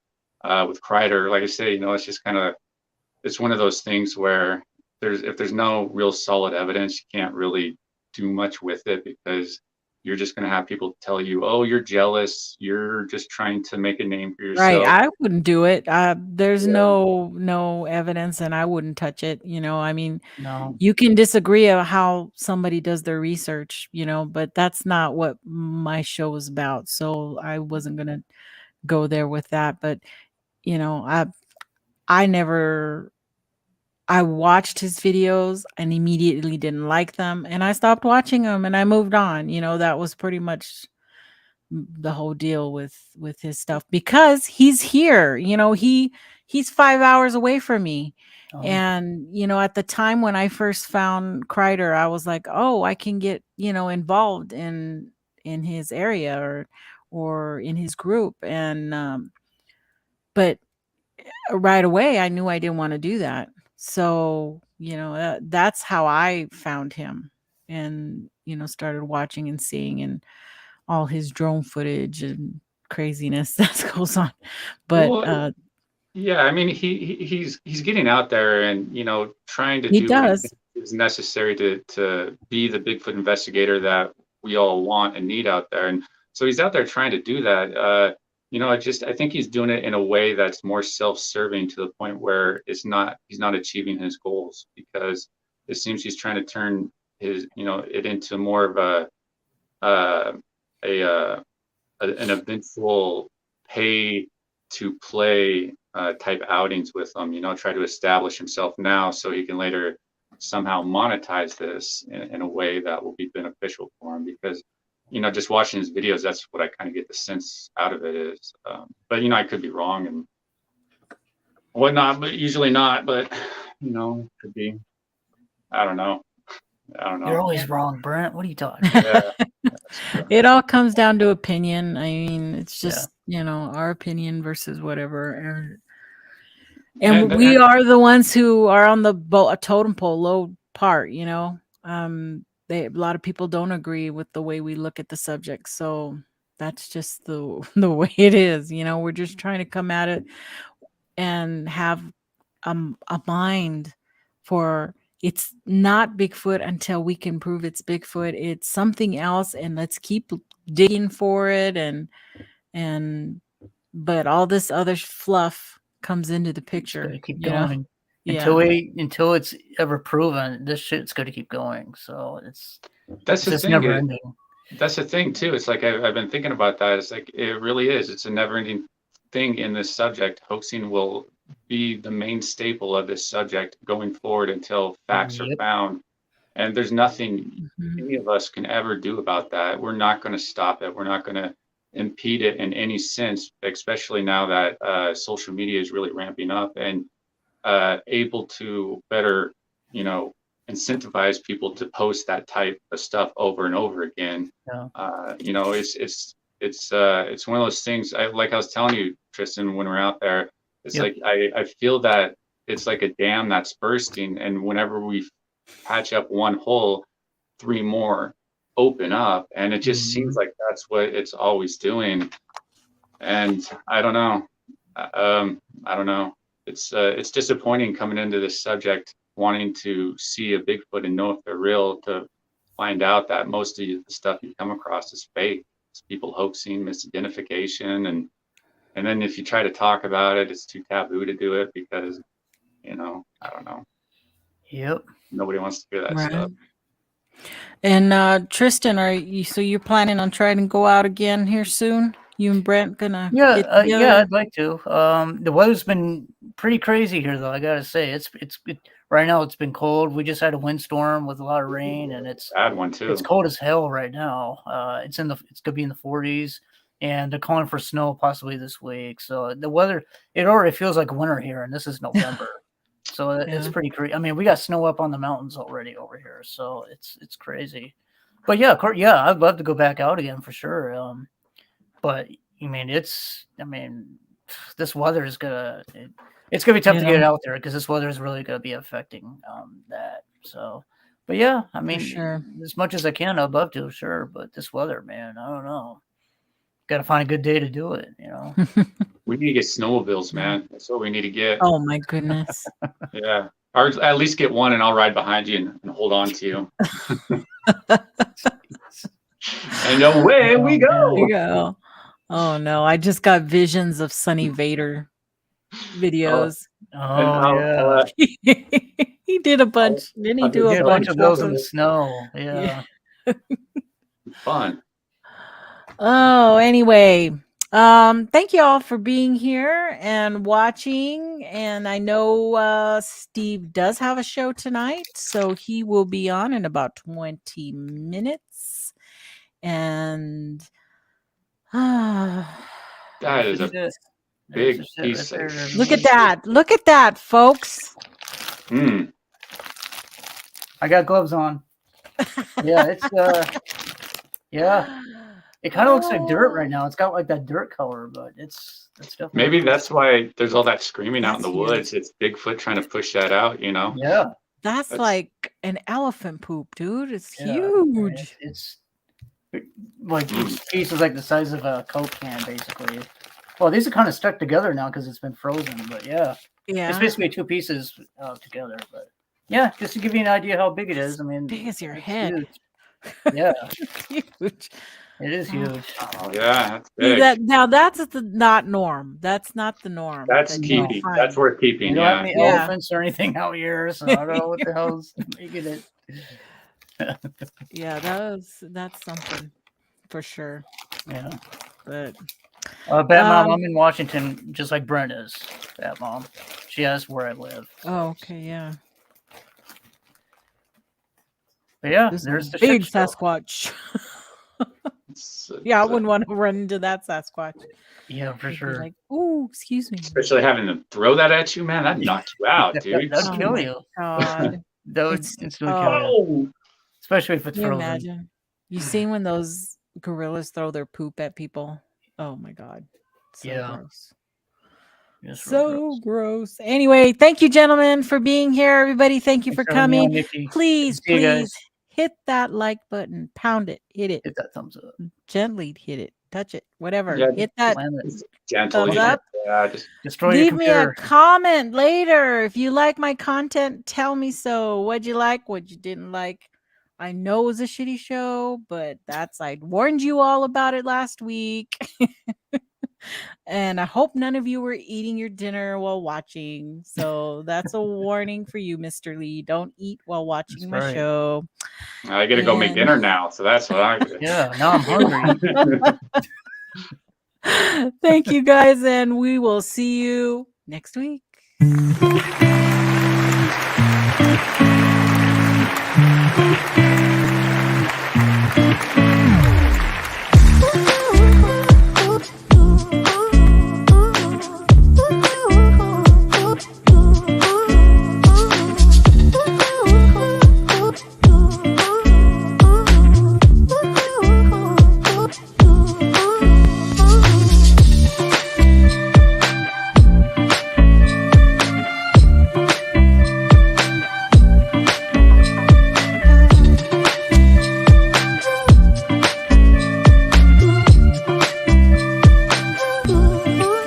with Kreider, like I say, it's just kind of, it's one of those things where if there's no real solid evidence, you can't really do much with it, because you're just going to have people tell you, oh, you're jealous, you're just trying to make a name for Right. yourself. I wouldn't do it. There's no evidence, and I wouldn't touch it. I mean, No. you can disagree on how somebody does their research, but that's not what my show was about. So I wasn't going to go there with that. But, I watched his videos and immediately didn't like them, and I stopped watching them and I moved on. That was pretty much the whole deal with his stuff, because he's here. He's 5 hours away from me. And at the time when I first found Kreider, I was like, oh, I can get involved in his area or in his group. And but right away I knew I didn't want to do that. So that's how I found him, and started watching and seeing and all his drone footage and craziness that goes on. But Well, yeah, I mean, he's getting out there and trying to he do what he does. thinks is necessary to be the Bigfoot investigator that we all want and need out there. And so he's out there trying to do that. I think he's doing it in a way that's more self-serving, to the point where he's not achieving his goals, because it seems he's trying to turn it into more of an eventual pay to play type outings with them, try to establish himself now so he can later somehow monetize this in a way that will be beneficial for him. Because just watching his videos, that's what I kind of get the sense out of it is. But I could be wrong and whatnot, but usually not. But could be. I don't know. You're always wrong, Brent. What are you talking? Yeah. It all comes down to opinion. I mean, it's just our opinion versus whatever, and we are the ones who are on the totem pole, low part. A lot of people don't agree with the way we look at the subject, so that's just the way it is. We're just trying to come at it and have a mind for, it's not Bigfoot until we can prove it's Bigfoot. It's something else, and let's keep digging for it. But all this other fluff comes into the picture. Keep going. Yeah. Until it's ever proven, this shit's going to keep going. So that's the thing. Never ending. That's the thing too. It's like I've been thinking about that. It's like it really is. It's a never-ending thing in this subject. Hoaxing will be the main staple of this subject going forward until facts are found. And there's nothing any of us can ever do about that. We're not going to stop it. We're not going to impede it in any sense, especially now that social media is really ramping up and able to better, incentivize people to post that type of stuff over and over again. It's one of those things. Like I was telling you, Tristan, when we're out there, it's like I feel that it's like a dam that's bursting, and whenever we patch up one hole, 3 more open up, and it just seems like that's what it's always doing. And I don't know. I don't know. It's disappointing coming into this subject, wanting to see a Bigfoot and know if they're real, to find out that most of the stuff you come across is fake. It's people hoaxing, misidentification, and then if you try to talk about it, it's too taboo to do it because, I don't know. Yep. Nobody wants to hear that stuff. And Tristan, you're planning on trying to go out again here soon? You and Brent gonna get together? Yeah, I'd like to. The weather's been pretty crazy here, though. I gotta say, it's right now it's been cold. We just had a windstorm with a lot of rain, and it's Bad one too. cold as hell right now. It's gonna be in the 40s, and they're calling for snow possibly this week. So the weather, it already feels like winter here, and this is November. So it's Yeah. pretty crazy. I mean, we got snow up on the mountains already over here, so it's crazy. But yeah, yeah, I'd love to go back out again for sure. But I mean, this weather is it's gonna be tough to get out there because this weather is really gonna be affecting that. So, but yeah, I mean, sure. as much as I can, I'd love to, sure. But this weather, man, I don't know. Got to find a good day to do it, you know. We need to get snowmobiles, man. That's what we need to get. Oh my goodness. Yeah. Or at least get one and I'll ride behind you and hold on to you. And away we go. There you go. Oh no, I just got visions of Sonny Vader videos. Oh yeah, He did a bunch. Didn't he do did a bunch of those in of the snow. Yeah. Fun. Oh, anyway. Thank you all for being here and watching. And I know Steve does have a show tonight, so he will be on in about 20 minutes. And That is a big piece of look at that. Look at that, folks. I got gloves on. Yeah, it's yeah. It kind of looks like dirt right now. It's got like that dirt color, but it's definitely maybe that's why there's all that screaming out in the woods. It's Bigfoot trying to push that out, you know? Yeah. That's like an elephant poop, dude. It's Yeah, huge. It's like each piece is like the size of a Coke can, basically. Well, these are kind of stuck together now because it's been frozen, but yeah. Yeah. It's basically two pieces together, but yeah, just to give you an idea how big it is. I mean, big as your head. Huge. Yeah. It's huge. It is huge. Oh yeah, that's big. Now that's not norm. That's not the norm. That's keeping. That's worth keeping. You don't Yeah. have any elephants or anything out here, so I don't know what the hell's making it. Yeah, that's something for sure. Yeah. But Bat Mom, I'm in Washington, just like Brent is. Bat Mom, she asked where I live. Oh, okay, yeah. But yeah, there's the big shit show. Sasquatch. Yeah, I wouldn't want to run into that Sasquatch. Yeah, for sure. Like, ooh, excuse me. Especially having to throw that at you, man, that'd knock you out, dude. That'd kill you. God. That would instantly kill you. Especially if it's Can you frozen. imagine? You seen when those gorillas throw their poop at people? Oh my God. So gross. Yes, So gross. Anyway, thank you, gentlemen, for being here. Everybody, thank you for coming. Nikki. Please, See you guys. hit that like button. Pound it. Hit it. Hit that thumbs up. Gently hit it. Touch it. Whatever. Yeah, hit that gentle. thumbs up. Yeah, just destroy Leave your computer. me a comment later. If you like my content, tell me so. What'd you like? What you didn't like? I know it was a shitty show, but I warned you all about it last week. And I hope none of you were eating your dinner while watching. So that's a warning for you, Mr. Lee. Don't eat while watching my show. I gotta go make dinner now, so that's what I Yeah, now I'm hungry. Thank you guys, and we will see you next week.